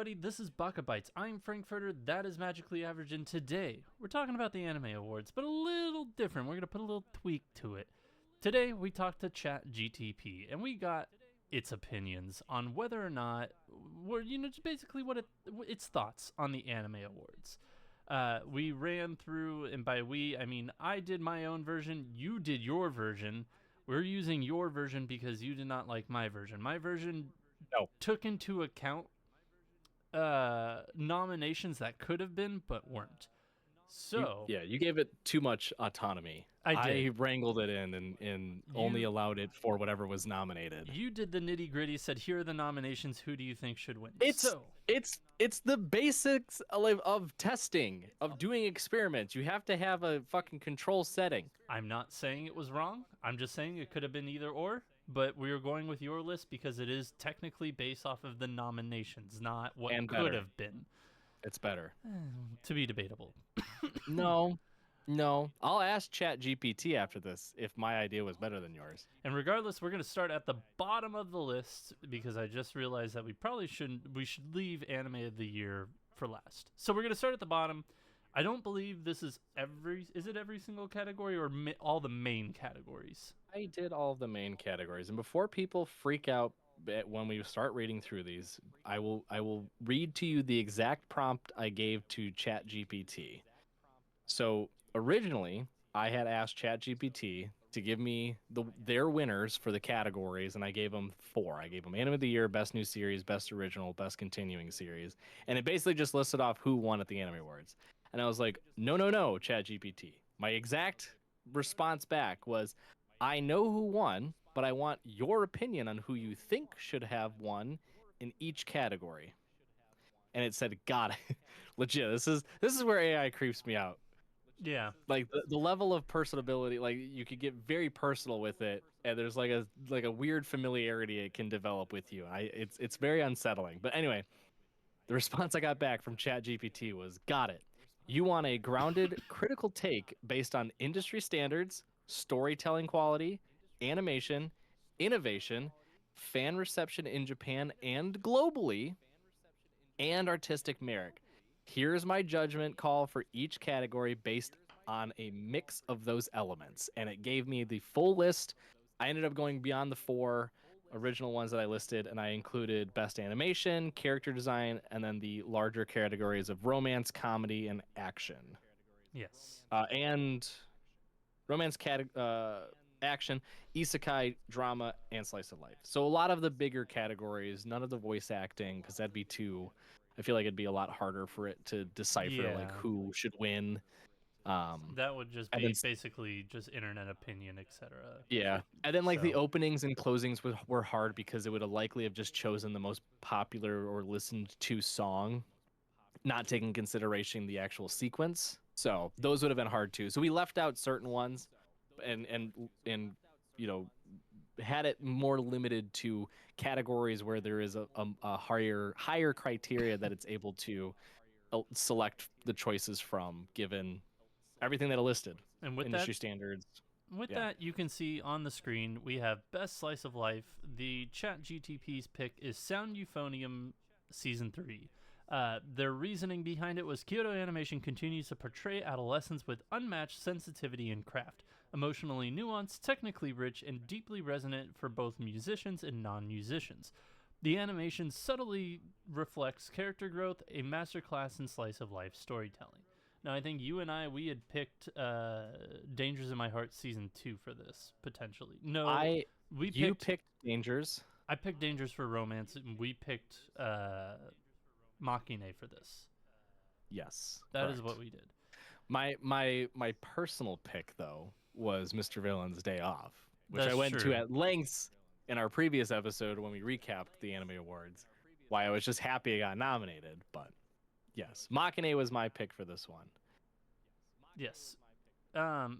everybody. This is BakaBites. I'm Frankfurter. That is Magically Average. And today, we're talking about the Anime Awards, but a little different. We're going to put a little tweak to it. Today, we talked to ChatGTP, and we got its opinions on whether or not, just basically its thoughts on the Anime Awards. We ran through, and by we, I mean I did my own version, you did your version. We're using your version because you did not like my version. My version took into account nominations that could have been but weren't. So you gave it too much autonomy. I wrangled it in and only allowed it for whatever was nominated. You did the nitty gritty. Said, here are the nominations. Who do you think should win? It's the basics of testing, of doing experiments. You have to have a fucking control setting. I'm not saying it was wrong. I'm just saying it could have been either or. But we were going with your list because it is technically based off of the nominations, not what could have been. It's better. To be debatable. No. I'll ask ChatGPT after this if my idea was better than yours. And regardless, we're going to start at the bottom of the list because I just realized that we should leave Anime of the Year for last. So we're going to start at the bottom. I don't believe this is every single category or all the main categories? I did all of the main categories. And before people freak out when we start reading through these, I will read to you the exact prompt I gave to ChatGPT. So originally, I had asked ChatGPT to give me their winners for the categories, and I gave them 4. I gave them Anime of the Year, Best New Series, Best Original, Best Continuing Series, and it basically just listed off who won at the Anime Awards. And I was like, no, ChatGPT. My exact response back was, I know who won, but I want your opinion on who you think should have won in each category. And it said, got it. Legit, this is where AI creeps me out. Yeah. Like the level of personability, like you could get very personal with it, and there's like a weird familiarity it can develop with you. It's very unsettling. But anyway, the response I got back from ChatGPT was, got it. You want a grounded, critical take based on industry standards, storytelling quality, animation, innovation, fan reception in Japan and globally, and artistic merit. Here's my judgment call for each category based on a mix of those elements. And it gave me the full list. I ended up going beyond the 4 original ones that I listed, and I included best animation, character design, and then the larger categories of romance, comedy, and action. Yes. And romance, action, isekai, drama, and slice of life. So a lot of the bigger categories, none of the voice acting, because that'd be too... I feel like it'd be a lot harder for it to decipher like who should win. That would just be basically just internet opinion, etc. Yeah, and then the openings and closings were hard because it would have likely have just chosen the most popular or listened to song, not taking consideration the actual sequence. So those would have been hard too. So we left out certain ones, and had it more limited to categories where there is a higher criteria that it's able to select the choices from, given everything that it listed, and with industry standards. With that, you can see on the screen we have Best Slice of Life. The ChatGTP's pick is Sound Euphonium Season 3. Their reasoning behind it was Kyoto Animation continues to portray adolescence with unmatched sensitivity and craft, emotionally nuanced, technically rich, and deeply resonant for both musicians and non-musicians. The animation subtly reflects character growth, a masterclass in slice of life storytelling. Now, I think you and we had picked Dangers in My Heart Season 2 for this, potentially. No, you picked Dangers. I picked Dangers for romance, and we picked Machine for this. Yes. That is what we did. My personal pick, though, was Mr. Villain's Day Off, which I went to at lengths in our previous episode when we recapped the Anime Awards, why I was just happy it got nominated. But yes, Machine was my pick for this one. Yes.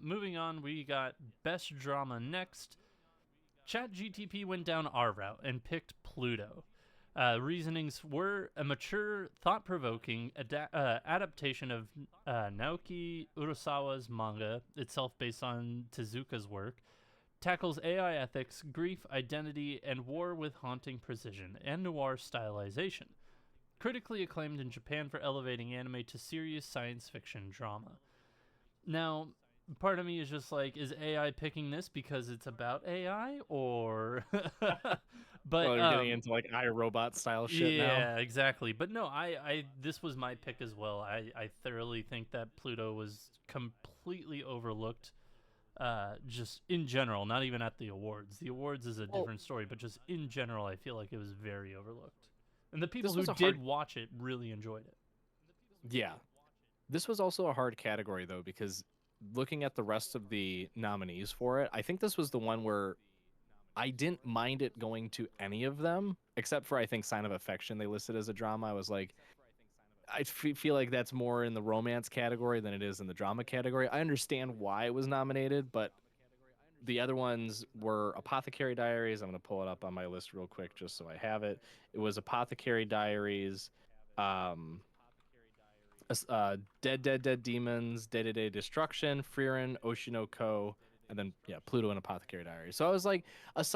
Moving on, we got Best Drama next. ChatGTP went down our route and picked Pluto. Reasonings were a mature, thought-provoking adaptation of Naoki Urasawa's manga, itself based on Tezuka's work, tackles AI ethics, grief, identity, and war with haunting precision and noir stylization. critically acclaimed in Japan for elevating anime to serious science fiction drama. Now, part of me is just like, is AI picking this because it's about AI, or? Well, But you're getting into like iRobot style shit now. yeah, exactly. But no, I this was my pick as well. I thoroughly think that Pluto was completely overlooked. Just in general, not even at the awards. The awards is a Well, different story, but just in general, I feel like it was very overlooked. And the people this who was a did hard, watch it really enjoyed it. yeah. This was also a hard category though, because looking at the rest of the nominees for it, I think this was the one where I didn't mind it going to any of them, except for I think Sign of Affection they listed as a drama. I was like, feel like that's more in the romance category than it is in the drama category. I understand why it was nominated, but the other ones were Apothecary Diaries. I'm going to pull it up on my list real quick just so I have it. It was Apothecary Diaries, um, Dead Demons, Day to Day Destruction, Frieren, Oshinoko, and then yeah, Pluto and Apothecary Diaries. So I was like,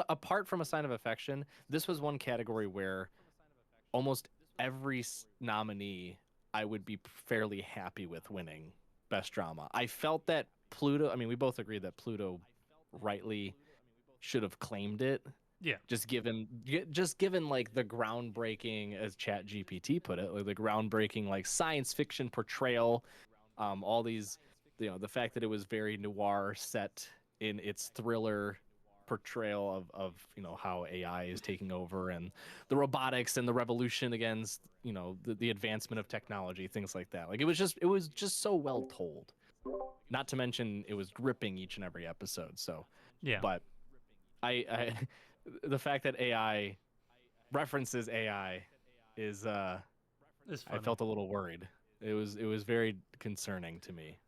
apart from A Sign of Affection, this was one category where almost every nominee I would be fairly happy with winning best drama. I felt that Pluto. I mean, we both agreed that Pluto rightly should have claimed it, Yeah, just given like the groundbreaking, as Chat GPT put it, like the groundbreaking like science fiction portrayal, all these, the fact that it was very noir set in its thriller portrayal of how AI is taking over, and the robotics and the revolution against the advancement of technology, things like that. Like it was just so well told, not to mention it was gripping each and every episode. So yeah, but I the fact that AI references AI is it's I funny. felt a little worried. It was very concerning to me.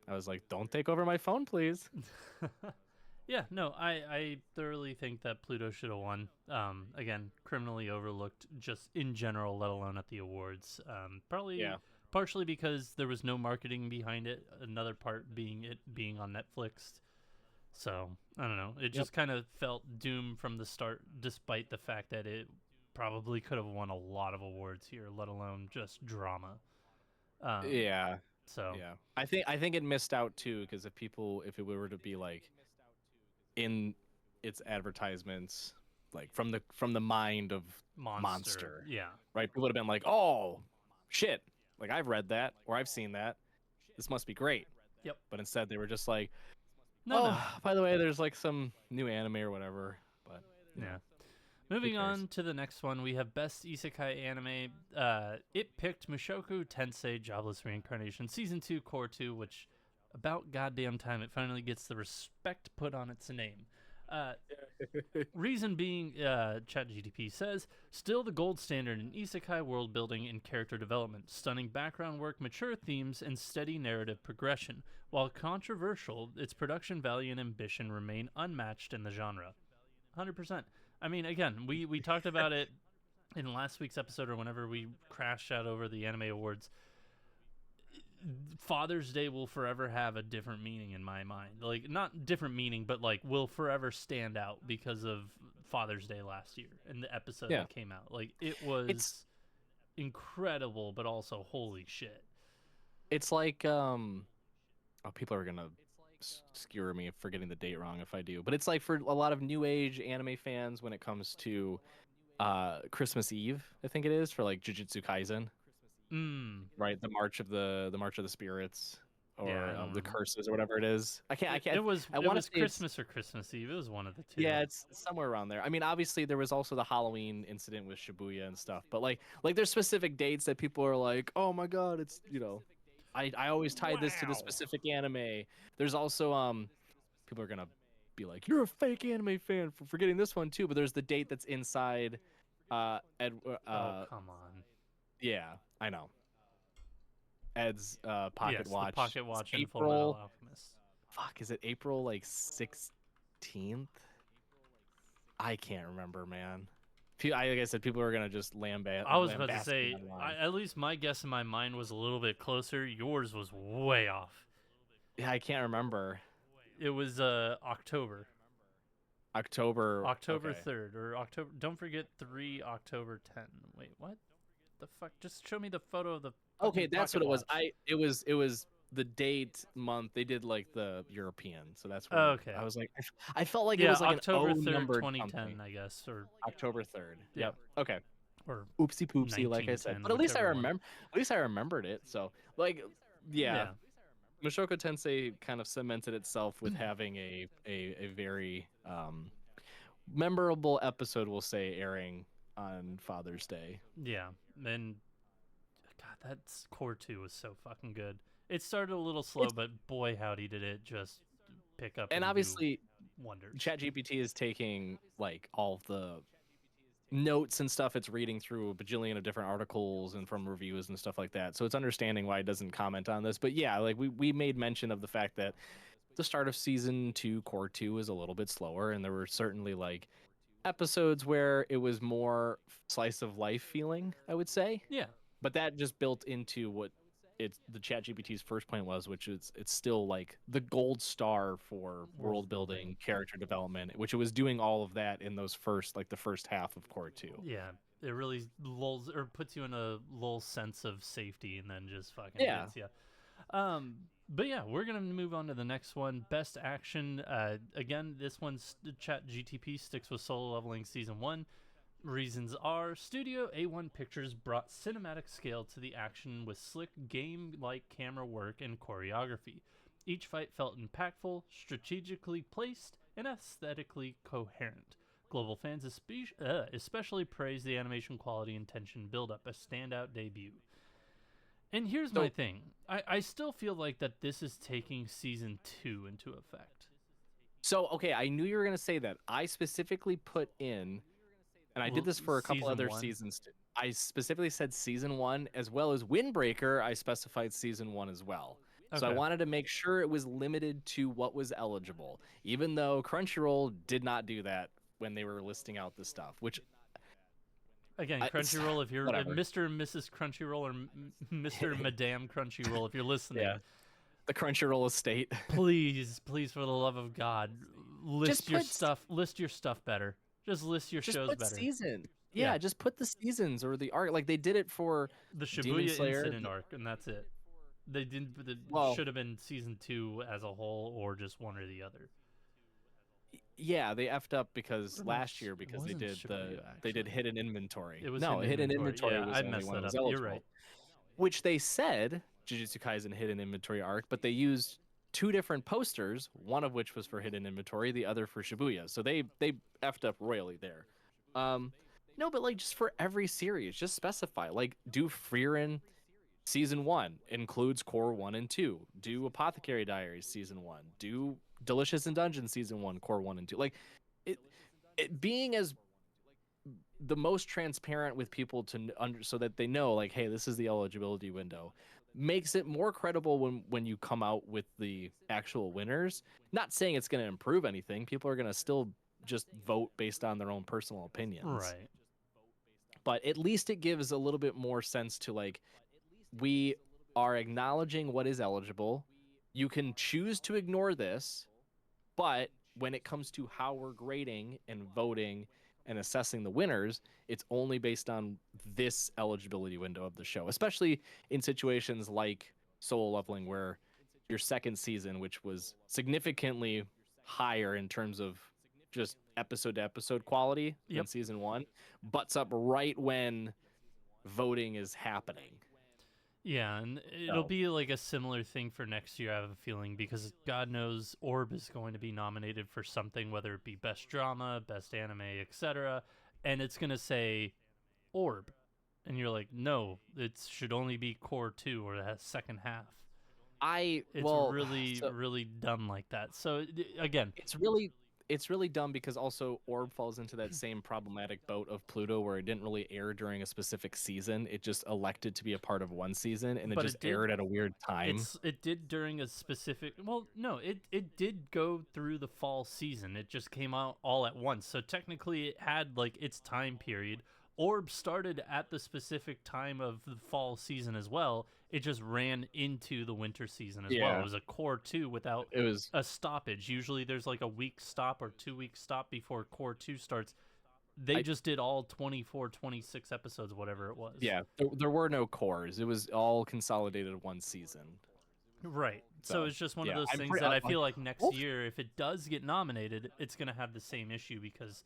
I was like, "Don't take over my phone, please." Yeah, no, I thoroughly think that Pluto should have won. Again, criminally overlooked just in general, let alone at the awards. Probably Yeah. partially because there was no marketing behind it. Another part being it being on Netflix. So I don't know. It Yep. just kind of felt doomed from the start, despite the fact that it probably could have won a lot of awards here, let alone just drama. Um, Yeah. so Yeah. I think it missed out too, because if it were to be like in its advertisements, like from the mind of monster, Monster, yeah. right? People would have been like, "Oh, shit. Like I've read that or I've seen that. This must be great." Yep. But instead they were just like, No, "Oh, no. by the way, there's like some new anime or whatever." But, Yeah. who Moving cares? on to the next one, we have Best Isekai Anime. It picked Mushoku Tensei Jobless Reincarnation Season 2 Core 2, which about goddamn time it finally gets the respect put on its name. Uh, reason being, ChatGTP says, still the gold standard in isekai world building and character development, stunning background work, mature themes, and steady narrative progression. While controversial, its production value and ambition remain unmatched in the genre. 100%. I mean, again, we talked about it in last week's episode or whenever we crashed out over the anime awards. Father's Day will forever have a different meaning in my mind. Like, not different meaning, but like will forever stand out because of Father's Day last year and the episode Yeah. that came out. Like, it It's was incredible, but also holy shit. it's like oh, people are gonna skewer me for getting the date wrong if I do, but it's like for a lot of new age anime fans when it comes to Christmas Eve, I think it is, for like Jujutsu Kaisen, Mm. right? The March of the Spirits, Yeah, or I don't the remember. curses or whatever it is. I can't I It can't was I it want to was say it's, Christmas or Christmas Eve. It was one of the two. yeah, it's somewhere around there. I mean, obviously there was also the Halloween incident with Shibuya and stuff, but like there's specific dates that people are like, "Oh my God, it's, I always tied this to the Wow. specific anime." There's also people are going to be like, "You're a fake anime fan for forgetting this one too," but there's the date that's inside Oh, come on. yeah, I know. Ed's pocket Yes, the watch. pocket It's watch in Full Metal April. Alchemist. Fuck, is it April like 16th? I can't remember, man. Like I said, people are gonna just I was about to lambast me say, online. at least my guess in my mind was a little bit closer. Yours was way off. Yeah, I can't remember. It was October, October. October Okay. 3rd or October. Don't forget 3 October 10. Wait, what? the fuck? Just show me the photo of the Okay, fucking that's pocket what it was. watch. It was the date month. They did like the European, so that's where Okay. I was like, I felt like it Yeah, was like an October O 3rd, numbered something. 2010, I guess, or October 3rd. yeah, Yep. Okay. or Oopsie poopsie, like I said. 1910, But at least I whichever one. remember. At least I remembered it. So like, yeah, Yeah. Mushoku Tensei kind of cemented itself with having a very memorable episode, we'll say, airing on Father's Day. Yeah. And God, that's core 2 was so fucking good. It started a little slow, It's but boy howdy did it just pick up and and do obviously wonders. ChatGPT is taking like all of the notes and stuff. It's reading through a bajillion of different articles and from reviews and stuff like that. So it's understanding why it doesn't comment on this. But yeah, like we made mention of the fact that the start of season 2, core 2 is a little bit slower, and there were certainly like episodes where it was more slice of life feeling, I would say. Yeah. But that just built into what it's the ChatGPT's first point was, which is it's still like the gold star for world building, character development, which it was doing all of that in those first like the first half of core 2. Yeah. It really lulls or puts you in a lull sense of safety and then just fucking Yeah. hits you. But yeah, we're gonna move on to the next one. Best action. Again, this one's Chat GTP sticks with solo leveling season 1. Reasons are Studio A1 Pictures brought cinematic scale to the action with slick game-like camera work and choreography. Each fight felt impactful, strategically placed, and aesthetically coherent. Global fans especially praised the animation quality and tension build-up, a standout debut. And here's my So thing. I still feel like that this is taking season 2 into effect. so okay, I knew you were gonna say that. I specifically put in, and I did Well, this for a couple season other 1. seasons too. I specifically said season 1 as well as Windbreaker. I specified season 1 as well. So I Okay. wanted to make sure it was limited to what was eligible, even though Crunchyroll did not do that when they were listing out the stuff, which Again, Crunchyroll, if you're whatever. Mr. and Mrs. Crunchyroll or Mr. and Madame Crunchyroll, if you're listening, Yeah, the Crunchyroll estate. please, for the love of God, Just put list your stuff better. Just list your just shows put better. season. Yeah, Yeah, just put the seasons or the art. Like they did it for the Demon Shibuya Slayer. incident arc, and that's it. They didn't. It Well, should have been season 2 as a whole, or just one or the other. yeah, they effed up because Or no, last year it because wasn't Shibuya they did actually. hidden inventory. It was No, hidden hidden inventory. inventory Yeah, was I the only messed one that that was up. You're right. eligible, which they said Jujutsu Kaisen hidden inventory arc, but they used two different posters, one of which was for hidden inventory, the other for Shibuya. So they effed up royally there. Um, no, but like just for every series, just specify like do Frieren season 1 includes core 1 and 2. Do Apothecary Diaries season 1. Do Delicious in Dungeon season 1 core 1 and 2. Like it it being as the most transparent with people so that they know like hey this is the eligibility window makes it more credible when you come out with the actual winners. Not saying it's going to improve anything. People are going to still just vote based on their own personal opinions, Right. but at least it gives a little bit more sense to like we are acknowledging what is eligible. You can choose to ignore this, but when it comes to how we're grading and voting and assessing the winners, it's only based on this eligibility window of the show, especially in situations like solo leveling, where your second season, which was significantly higher in terms of just episode to episode quality than Yep. season 1, butts up right when voting is happening. Yeah, and it'll So be like a similar thing for next year, I have a feeling, because God knows Orb is going to be nominated for something, whether it be Best Drama, Best Anime, etc. And it's going to say Orb. And you're like, no, it should only be Core 2 or the second half. I It's well, really, so really done like that. So, again, it's really dumb because also Orb falls into that same problematic boat of Pluto where it didn't really air during a specific season. It just elected to be a part of one season and it but just aired at a weird time. it did during a specific, well, no, it did go through the fall season. It just came out all at once, so technically it had like its time period. Orb started at the specific time of the fall season as well. It just ran into the winter season as well. It Yeah. was a core 2 without It was a stoppage. Usually there's like a week stop or 2 week stop before core 2 starts. They just did all 24, 26 episodes, whatever it was. Yeah, there were no cores. It was all consolidated one season. Right. So it's just one of yeah, those I'm things pretty, that I like, feel like next year, if it does get nominated, it's going to have the same issue because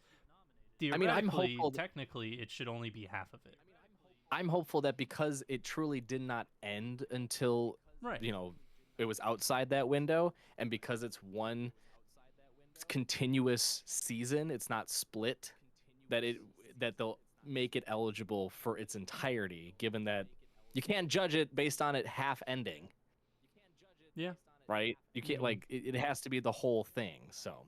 I mean, I'm theoretically, hopeful. technically, it should only be half of it. I'm hopeful that because it truly did not end until Right. it was outside that window, and because it's one continuous season, it's not split, that they'll make it eligible for its entirety, given that you can't judge it based on it half ending. Yeah. Right? You can't, like, it has to be the whole thing. So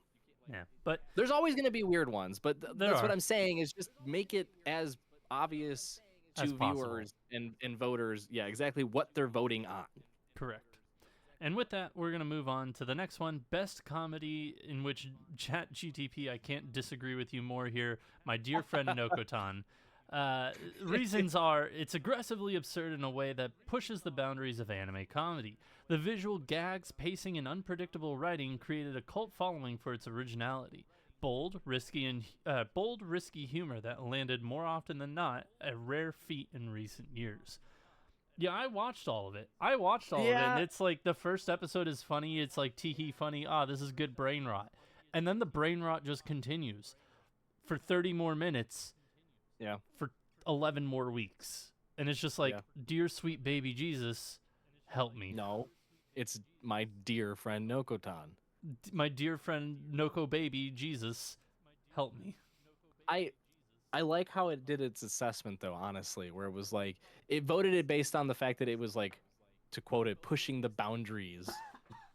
yeah, but there's always going to be weird ones, but that's what I'm saying, is just make it as obvious to viewers and voters, exactly what they're voting on. Correct. And with that, we're going to move on to the next one, Best Comedy, in which ChatGTP, I can't disagree with you more here, my dear friend Nokotan. Reasons are, it's aggressively absurd in a way that pushes the boundaries of anime comedy. The visual gags, pacing, and unpredictable writing created a cult following for its originality. Bold, risky humor that landed more often than not, a rare feat in recent years. Yeah, I watched all of it. And it's like the first episode is funny. It's like tee funny. This is good brain rot. And then the brain rot just continues for 30 more minutes. Yeah. For 11 more weeks. And it's just like, dear sweet baby Jesus, help me. No, it's my dear friend Nokotan. My dear friend Noko baby Jesus, help me. I like how it did its assessment, though, honestly, where it was like, it voted it based on the fact that it was, like, to quote it, pushing the boundaries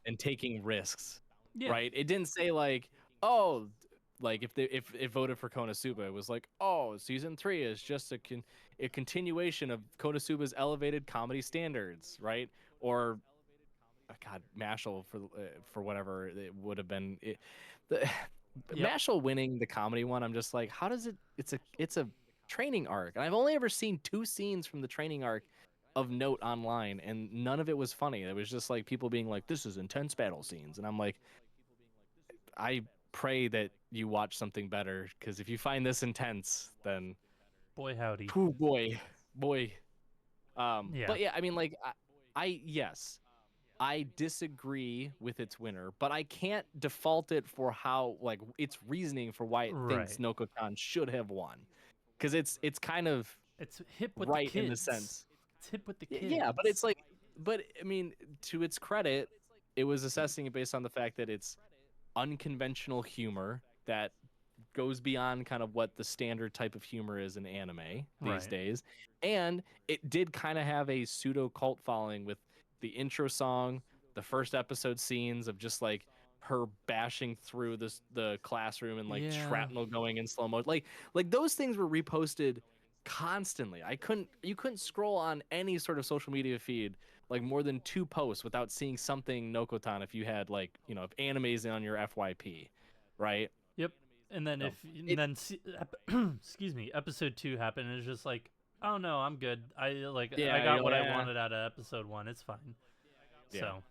and taking risks, right? It didn't say, like, oh, like, if it voted for Konosuba, it was like, oh, season 3 is just a continuation of Konosuba's elevated comedy standards, right? Or, God, Mashal for whatever it would have been. Mashal winning the comedy one, I'm just like, how does it? It's a training arc, and I've only ever seen 2 scenes from the training arc of note online, and none of it was funny. It was just like people being like, "This is intense battle scenes," and I'm like, I pray that you watch something better, because if you find this intense, then boy howdy, boy. But yeah, I mean, like, yes. I disagree with its winner, but I can't default it for how, like, its reasoning for why it thinks Nokotan should have won, because it's kind of hip with right the kids. In the sense. It's hip with the kids. Yeah, but it's like, I mean, to its credit, it was assessing it based on the fact that it's unconventional humor that goes beyond kind of what the standard type of humor is in anime these days, and it did kind of have a pseudo cult following with the intro song, the first episode scenes of just like her bashing through the classroom and like shrapnel going in slow mo. Like those things were reposted constantly. You couldn't scroll on any sort of social media feed like more than 2 posts without seeing something Nokotan, if you had, like, if anime's on your FYP, right? Yep. And then excuse me, episode 2 happened, and it's just like, oh no, I'm good. I got what I wanted out of episode 1. It's fine. Yeah. So,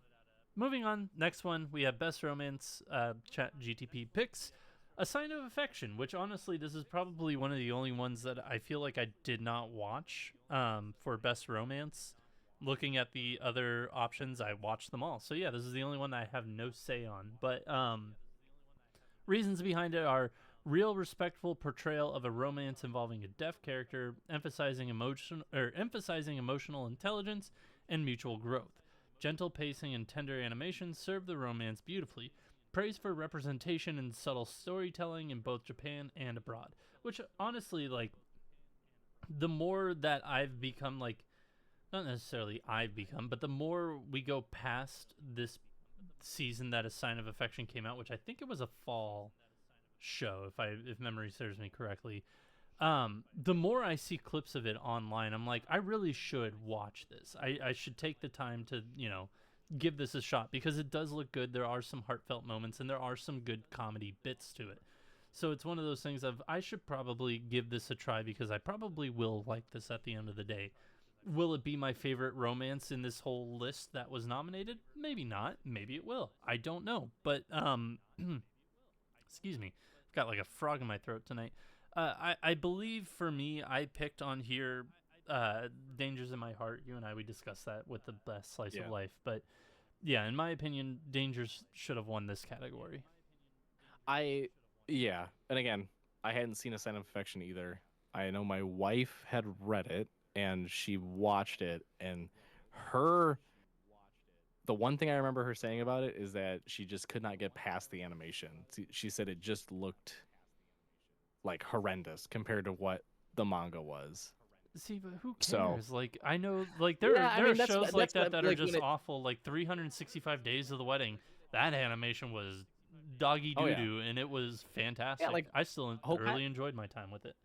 moving on. Next one, we have Best Romance. ChatGTP picks A Sign of Affection, which honestly, this is probably one of the only ones that I feel like I did not watch for Best Romance. Looking at the other options, I watched them all. So yeah, this is the only one that I have no say on. But reasons behind it are real respectful portrayal of a romance involving a deaf character, emphasizing emotional intelligence and mutual growth. Gentle pacing and tender animation serve the romance beautifully. Praise for representation and subtle storytelling in both Japan and abroad. Which honestly, like, the more that I've become, like, not necessarily I've become, but the more we go past this season that A Sign of Affection came out, which I think it was a fall show, if memory serves me correctly, the more I see clips of it online, I'm like, I really should watch this. I should take the time to, give this a shot, because it does look good. There are some heartfelt moments, and there are some good comedy bits to it. So it's one of those things of, I should probably give this a try, because I probably will like this at the end of the day. Will it be my favorite romance in this whole list that was nominated? Maybe not. Maybe it will. I don't know. But, excuse me. I've got like a frog in my throat tonight. I believe for me, I picked on here Dangers in My Heart. You and we discussed that with the best slice of Yeah. life. But yeah, in my opinion, Dangers should have won this category. Yeah, and again, I hadn't seen A Sign of Affection either. I know my wife had read it and she watched it, and her the one thing I remember her saying about it is that she just could not get past the animation. She said it just looked like horrendous compared to what the manga was. See, but who So cares? Like, I know, like yeah, I there are mean that's shows like that's that what that are like when just it. awful. Like 365 Days of the Wedding, that animation was doggy Oh doo yeah, doo, and it was yeah, fantastic. like I still Hokkaido, really enjoyed my time with it.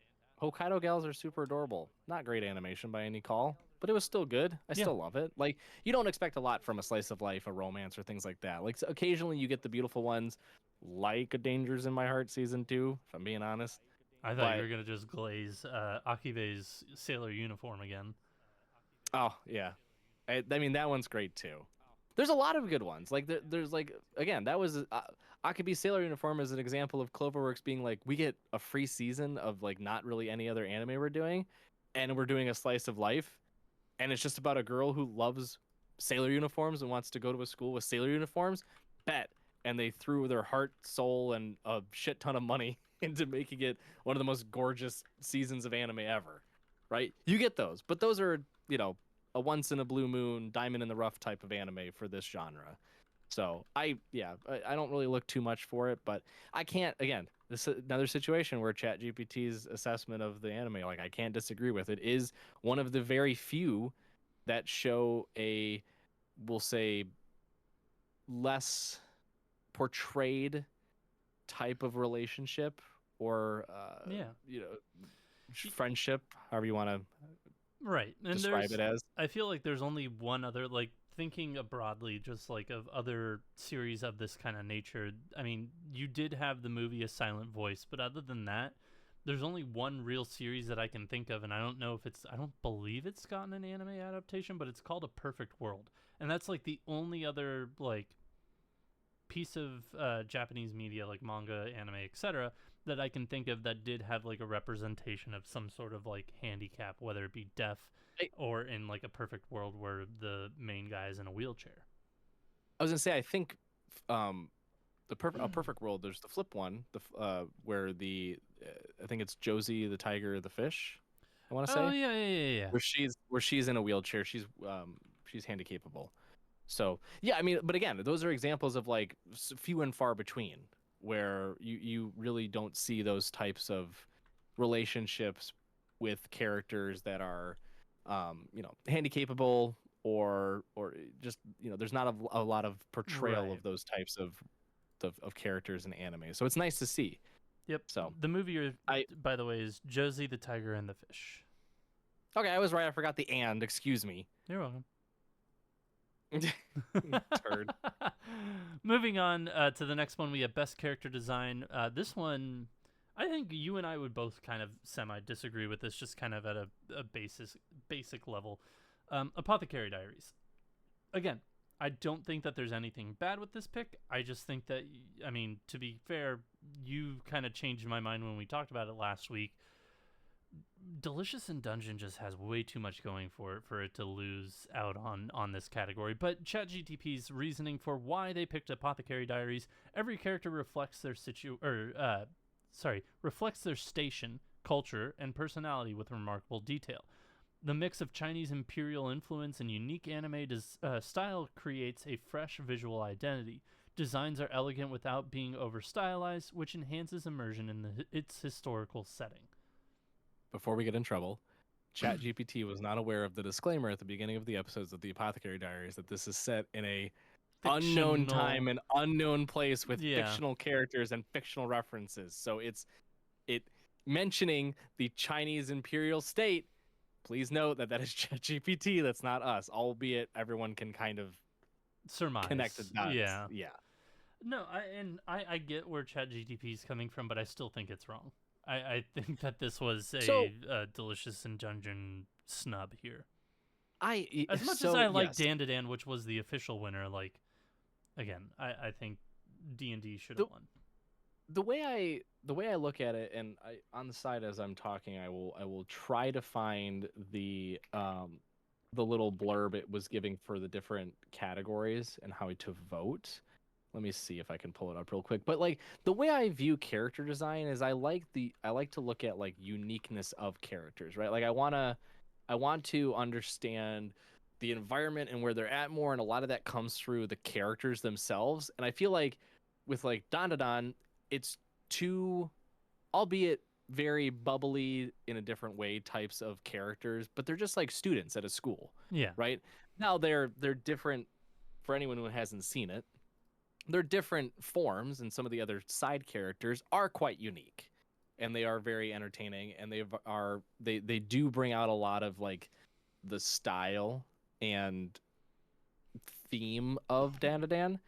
Hokkaido gals are super adorable. Not great animation by any call, but it was still good. I Yeah, still love it. Like you don't expect a lot from a slice of life, a romance, or things like that. Like so occasionally you get the beautiful ones, like A Danger's in My Heart season 2. If I'm being honest, I thought you but were gonna just glaze Akibe's sailor uniform again. oh yeah, I mean that one's great too. There's a lot of good ones. Like there's like again that was Akibe Sailor Uniform is an example of Cloverworks being like we get a free season of like not really any other anime we're doing, and we're doing a slice of life, and it's just about a girl who loves sailor uniforms and wants to go to a school with sailor uniforms. Bet. And they threw their heart, soul, and a shit ton of money into making it one of the most gorgeous seasons of anime ever. Right? You get those, but those are, a once in a blue moon, diamond in the rough type of anime for this genre. So I don't really look too much for it, but I can't. Again, this is another situation where ChatGPT's assessment of the anime, like I can't disagree with it, is one of the very few that show a, we'll say, less portrayed type of relationship or Yeah, friendship, however you want to right. And describe it as. I feel like there's only one other, like, thinking broadly, just like of other series of this kind of nature. I mean, you did have the movie A Silent Voice, but other than that, there's only one real series that I can think of, and I don't know if I don't believe it's gotten an anime adaptation, but it's called A Perfect World. And that's like the only other, like, piece of Japanese media, like manga, anime, etc., that I can think of that did have like a representation of some sort of like handicap, whether it be deaf or in like A Perfect World where the main guy is in a wheelchair. I was gonna say, I think, a perfect world. There's the flip one, where I think it's Josie the tiger, the fish. I want to Oh say yeah. where she's in a wheelchair. She's handicapable. So yeah, I mean, but again, those are examples of like few and far between where you really don't see those types of relationships with characters that are, handicapable or just there's not a lot of portrayal Right. of those types of characters in anime. So it's nice to see. Yep. So The movie, I by the way, is Josie the Tiger and the Fish. okay, I was right. I forgot the and. Excuse me. You're welcome. Turd. Moving on to the next one, we have Best Character Design. This one, I think you and I would both kind of semi disagree with this, just kind of at a basic level. Apothecary Diaries. Again, I don't think that there's anything bad with this pick. I just think that, I mean, to be fair, you kind of changed my mind when we talked about it last week. Delicious in Dungeon just has way too much going for it to lose out on this category. But ChatGTP's reasoning for why they picked Apothecary Diaries: every character reflects their reflects their station, culture, and personality with remarkable detail. The mix of Chinese imperial influence and unique anime style creates a fresh visual identity. Designs are elegant without being over stylized, which enhances immersion in its historical setting. Before we get in trouble, ChatGPT was not aware of the disclaimer at the beginning of the episodes of the Apothecary Diaries that this is set in a unknown time Fictional. and unknown place with Yeah. fictional characters and fictional references. So it mentioning the Chinese imperial state. Please note that is ChatGPT. That's not us. Albeit everyone can kind of connect the Surmise. dots. Yeah. Yeah. No, I get where ChatGTP is coming from, but I still think it's wrong. I think that this was So a Delicious in Dungeon snub here. I As much as so I like yes. Dan to Dan, which was the official winner, like, again, I think D&D should The, have won. the way I look at it, and I on the side as I'm talking, I will try to find the little blurb it was giving for the different categories and how to vote. Let me see if I can pull it up real quick. But like the way I view character design is I like to look at like uniqueness of characters, right? Like I want to understand the environment and where they're at more, and a lot of that comes through the characters themselves. And I feel like with like Don, it's two, albeit very bubbly in a different way, types of characters, but they're just like students at a school, Yeah. right? Now they're different for anyone who hasn't seen it. They're different forms, and some of the other side characters are quite unique, and they are very entertaining, and they do bring out a lot of like the style and theme of Dan.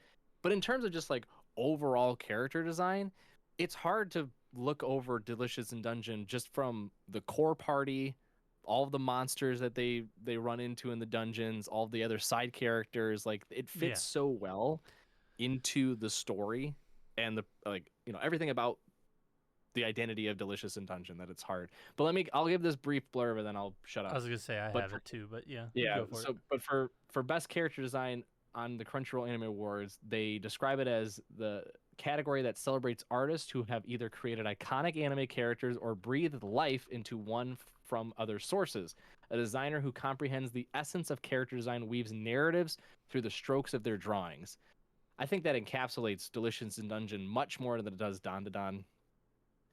But in terms of just like overall character design, it's hard to look over Delicious in Dungeon just from the core party, all of the monsters that they run into in the dungeons, all the other side characters. Like it Yeah. fits so well into the story and the like, everything about the identity of Delicious in Dungeon that it's hard. But I'll give this brief blurb and then I'll shut I up. was gonna say I But have it too, but yeah, yeah, go for it. so but for best character design on the Crunchyroll Anime Awards, they describe it as the category that celebrates artists who have either created iconic anime characters or breathed life into one from other sources. A designer who comprehends the essence of character design weaves narratives through the strokes of their drawings. I think that encapsulates Delicious in Dungeon much more than it does Don,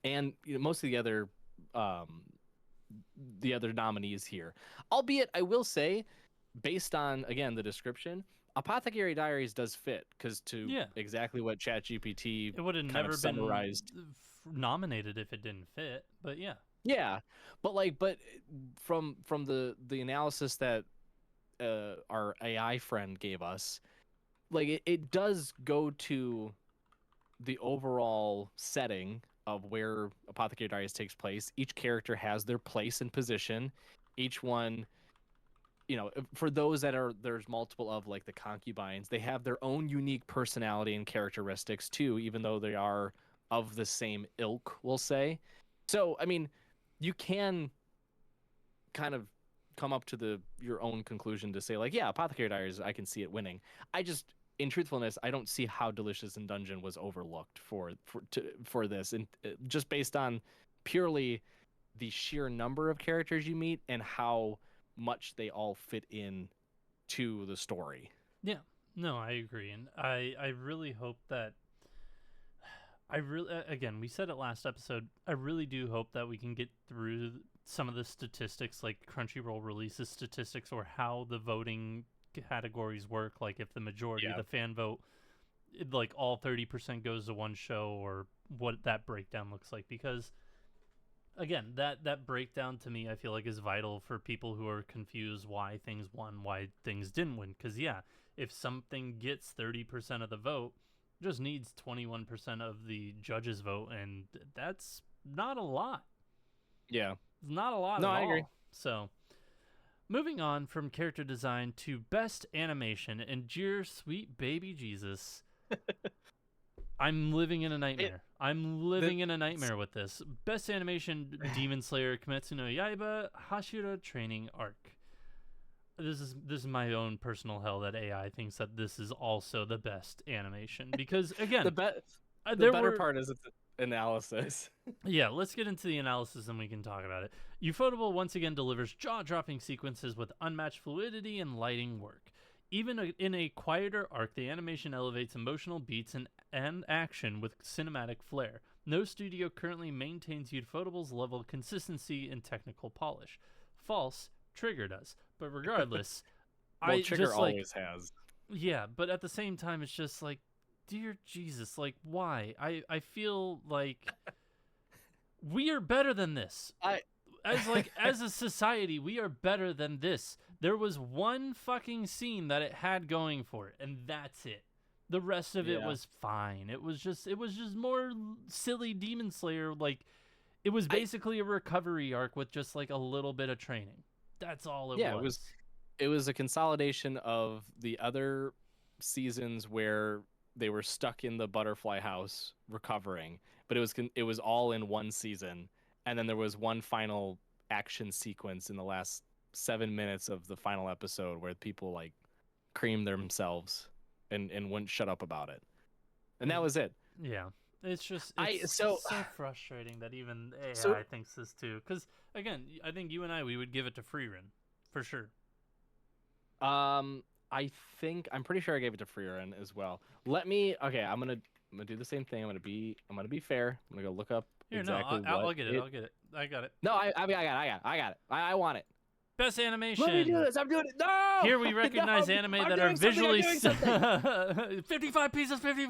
and most of um, the other nominees here. Albeit, I will say, based on again the description, Apothecary Diaries does fit because to Yeah. exactly what ChatGPT It would have kind of never been summarized. nominated if it didn't fit, but yeah. Yeah, but from the analysis that our AI friend gave us, like it does go to the overall setting of where Apothecary Diaries takes place. Each character has their place and position. Each one, for those that are there's multiple of like the concubines, they have their own unique personality and characteristics too, even though they are of the same ilk, we'll say. So, I mean, you can kind of come up to your own conclusion to say like, yeah, Apothecary Diaries, I can see it winning. I just, in truthfulness, I don't see how Delicious in Dungeon was overlooked for this, and just based on purely the sheer number of characters you meet and how much they all fit in to the story. Yeah. No, I agree. And I really hope that I really again, we said it last episode. I really do hope that we can get through some of the statistics like Crunchyroll releases statistics or how the voting categories work, like if the majority of Yeah. the fan vote like all 30% goes to one show or what that breakdown looks like because again, that breakdown to me I feel like is vital for people who are confused why things won, why things didn't win. Because yeah, if something gets 30% of the vote, just needs 21% of the judges vote, and that's not a lot. Yeah. It's not a lot No, at I agree. all. So moving on from character design to best animation, and dear sweet baby Jesus, I'm living in a It nightmare. I'm the living in a nightmare with this. Best animation: Demon Slayer, Kimetsu no Yaiba, Hashira Training Arc. This is my own personal hell that AI thinks that this is also the best animation because the again, bet the there better were part is its analysis. yeah. Let's get into the analysis and we can talk about it. Ufotable once again delivers jaw-dropping sequences with unmatched fluidity and lighting work. Even in a quieter arc, the animation elevates emotional beats and action with cinematic flair. No studio currently maintains Ufotable's level of consistency and technical polish. False, Trigger does. But regardless, Well, I Trigger just like, always has. yeah, but at the same time, it's just like, dear Jesus, like, why? I feel like we are better than this. I As a society, we are better than this. There was one fucking scene that it had going for it, and that's it. The rest of it Yeah. was fine. It was just more silly Demon Slayer. Like it was I basically a recovery arc with just like a little bit of training. That's all it Yeah, was. it was a consolidation of the other seasons where they were stuck in the butterfly house recovering, but it was all in one season, and then there was one final action sequence in the last 7 minutes of the final episode where people like creamed themselves and wouldn't shut up about it, and that was it. Yeah. It's just I it's so so frustrating that even so AI thinks this too. Because again, I think you and I we would give it to free run for sure. I think I'm pretty sure I gave it to Freerin as well. Okay, I'm gonna do the same thing. I'm gonna be fair. I'm gonna go look up Here, no, exactly I'll what get it. it. I'll get it. I got it. No, I mean I got it. I want it. Best Let me do animation. this. I'm doing it. No. Here we No, recognize anime I'm that are doing something. I'm visually doing something. 55 pieces 50.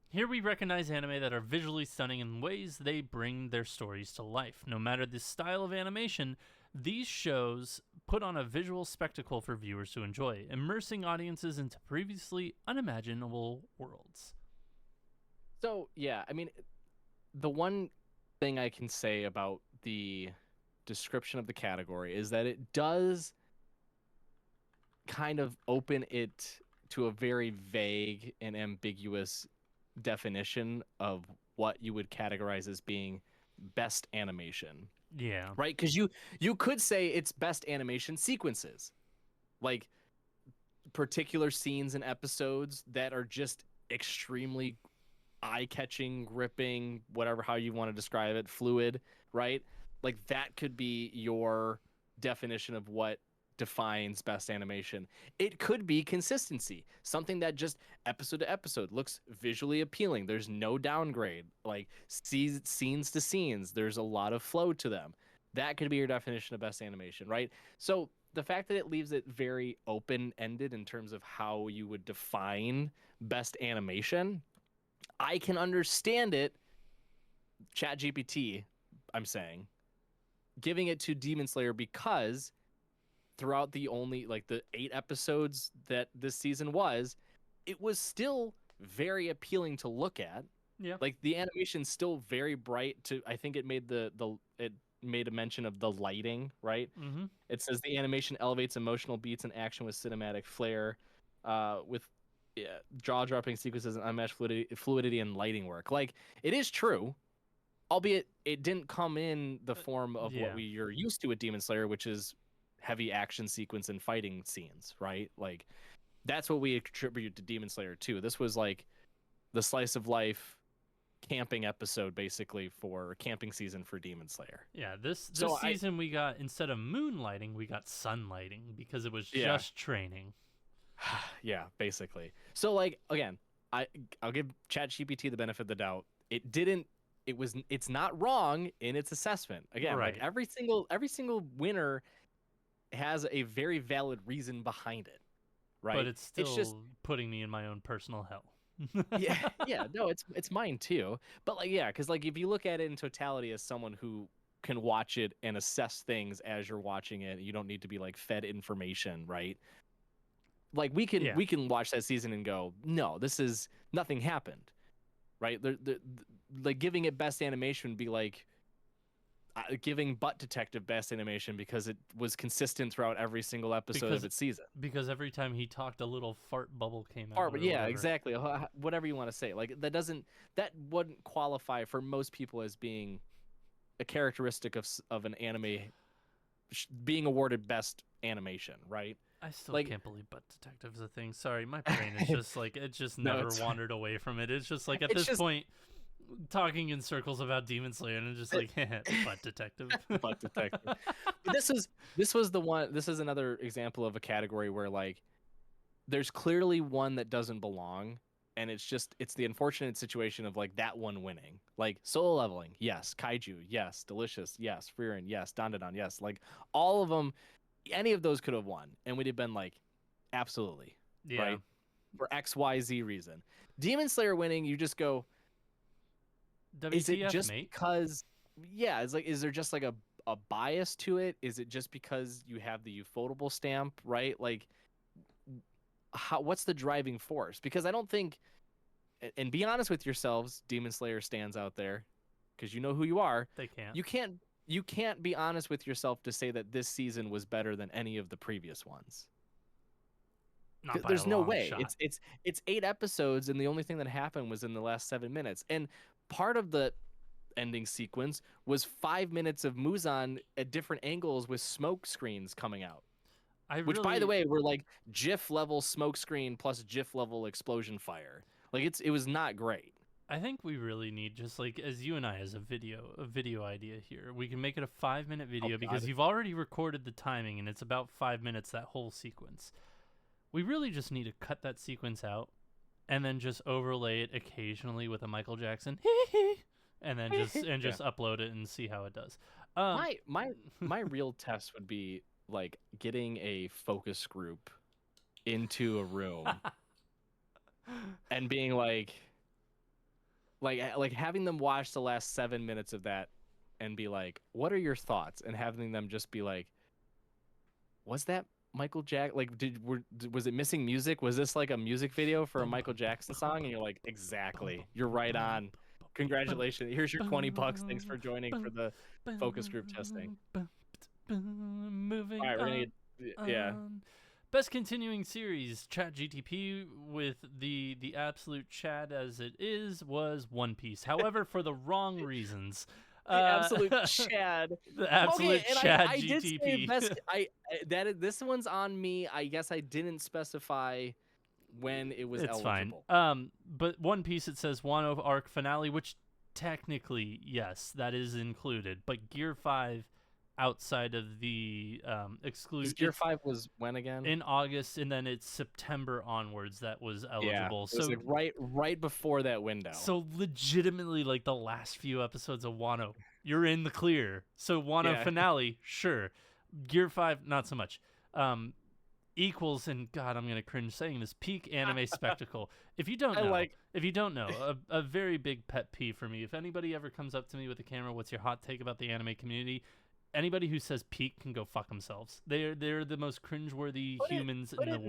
Here we recognize anime that are visually stunning in ways they bring their stories to life. No matter the style of animation, these shows put on a visual spectacle for viewers to enjoy, immersing audiences into previously unimaginable worlds. So yeah, I mean, the one thing I can say about the description of the category is that it does kind of open it to a very vague and ambiguous definition of what you would categorize as being best animation, Yeah. right? Because you could say it's best animation sequences, like particular scenes and episodes that are just extremely eye-catching, gripping, whatever how you want to describe it, fluid, right? Like that could be your definition of what defines best animation. It could be consistency, something that just episode to episode looks visually appealing. There's no downgrade, like scenes to scenes. There's a lot of flow to them. That could be your definition of best animation, right? So the fact that it leaves it very open-ended in terms of how you would define best animation, I can understand it. ChatGPT, I'm saying, giving it to Demon Slayer because throughout the 8 episodes that this season was, it was still very appealing to look at. Yeah. Like the animation's still very bright. I think it made it made a mention of the lighting, right? Mm-hmm. It says the animation elevates emotional beats and action with cinematic flair, with jaw-dropping sequences and unmatched fluidity and lighting work. Like it is true, albeit it didn't come in the form of what you're used to with Demon Slayer, which is heavy action sequence and fighting scenes, right? Like that's what we attribute to Demon Slayer too. This was like the slice of life camping episode, basically, for camping season for Demon Slayer. Yeah, this season we got, instead of moonlighting, we got sunlighting because it was just training. Yeah, basically. So like again, I'll give ChatGPT the benefit of the doubt. It's not wrong in its assessment. Again, Right. like every single winner has a very valid reason behind it, right? But it's still just putting me in my own personal hell. yeah, no, it's mine too. But like because like if you look at it in totality as someone who can watch it and assess things as you're watching it, you don't need to be like fed information, right? Like we can watch that season and go, no, this is nothing happened, right? Like giving it best animation would be like giving Butt Detective best animation because it was consistent throughout every single episode of its season. Because every time he talked, a little fart bubble came out. But yeah, exactly. Whatever you want to say, like that wouldn't qualify for most people as being a characteristic of an anime being awarded best animation, right? I still can't believe Butt Detective is a thing. Sorry, my brain is just like it just never wandered away from it. It's just like at this point, talking in circles about Demon Slayer and just like Butt Detective. Butt Detective. But this was the one. This is another example of a category where like there's clearly one that doesn't belong, and it's the unfortunate situation of like that one winning. Like Solo Leveling, yes. Kaiju, yes. Delicious, yes. Frieren, yes. Dandadan, yes. Like all of them, any of those could have won, and we'd have been like, absolutely, right? For XYZ reason. Demon Slayer winning, you just go, WTF, is it just mate? because? Yeah, it's like, is there just like a bias to it? Is it just because you have the ufotable stamp, right? Like, what's the driving force? Because I don't think, and be honest with yourselves, Demon Slayer stands out there, because you know who you are. They can't. You can't be honest with yourself to say that this season was better than any of the previous ones. Not by There's a no long way. shot. It's 8 episodes, and the only thing that happened was in the last 7 minutes. And part of the ending sequence was 5 minutes of Muzan at different angles with smoke screens coming out. Which, by the way, were like GIF level smoke screen plus GIF level explosion fire. Like it was not great. I think we really need, just like as you and I, as a video idea here. We can make it a 5-minute video because you've already recorded the timing and it's about 5 minutes, that whole sequence. We really just need to cut that sequence out and then just overlay it occasionally with a Michael Jackson and then just upload it and see how it does. My real test would be like getting a focus group into a room and being like having them watch the last 7 minutes of that and be like, what are your thoughts? And having them just be like, was that Michael Jackson? Like, was it missing music? Was this like a music video for a Michael Jackson song? And you're like, exactly, you're right on. Congratulations. Here's your $20. Thanks for joining for the focus group testing. Moving All right, we're gonna yeah. Best continuing series, ChatGTP with the absolute Chad as it is, was One Piece. However, for the wrong reasons. The absolute Chad. The absolute Chad I GTP. did say best, this one's on me. I guess I didn't specify when it was eligible. Fine. But One Piece, it says Wano arc finale, which technically, yes, that is included. But Gear 5, outside of the exclusive. Gear 5 was when again? In August, and then it's September onwards that was eligible. Yeah, it was like right before that window. So legitimately, like the last few episodes of Wano, you're in the clear. So Wano finale, sure. Gear 5, not so much. Equals, and God, I'm gonna cringe saying this, peak anime spectacle. If you don't know, a very big pet peeve for me. If anybody ever comes up to me with a camera, what's your hot take about the anime community? Anybody who says peak can go fuck themselves. They're the most cringeworthy humans in the world.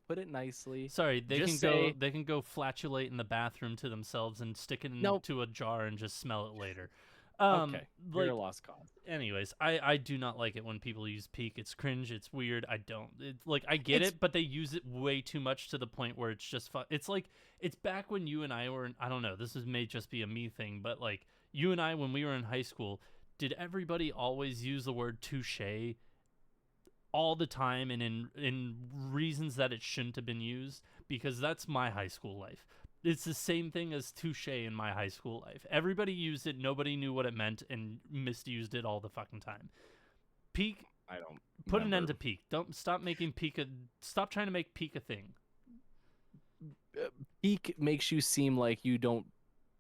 Put it nicely. Sorry, they can go flatulate in the bathroom to themselves and stick it into a jar and just smell it later. Okay, you're a lost cause. Anyways, I do not like it when people use peak. It's cringe. It's weird. I don't. I get it, but they use it way too much to the point where it's just fun. It's like, it's back when you and I were, I don't know, this may just be a me thing, but like you and I, when we were in high school, did everybody always use the word touche all the time and in reasons that it shouldn't have been used? Because that's my high school life. It's the same thing as touche in my high school life. Everybody used it, nobody knew what it meant, and misused it all the fucking time. Peak, I don't put an end to peak. Stop trying to make peak a thing. Peak makes you seem like you don't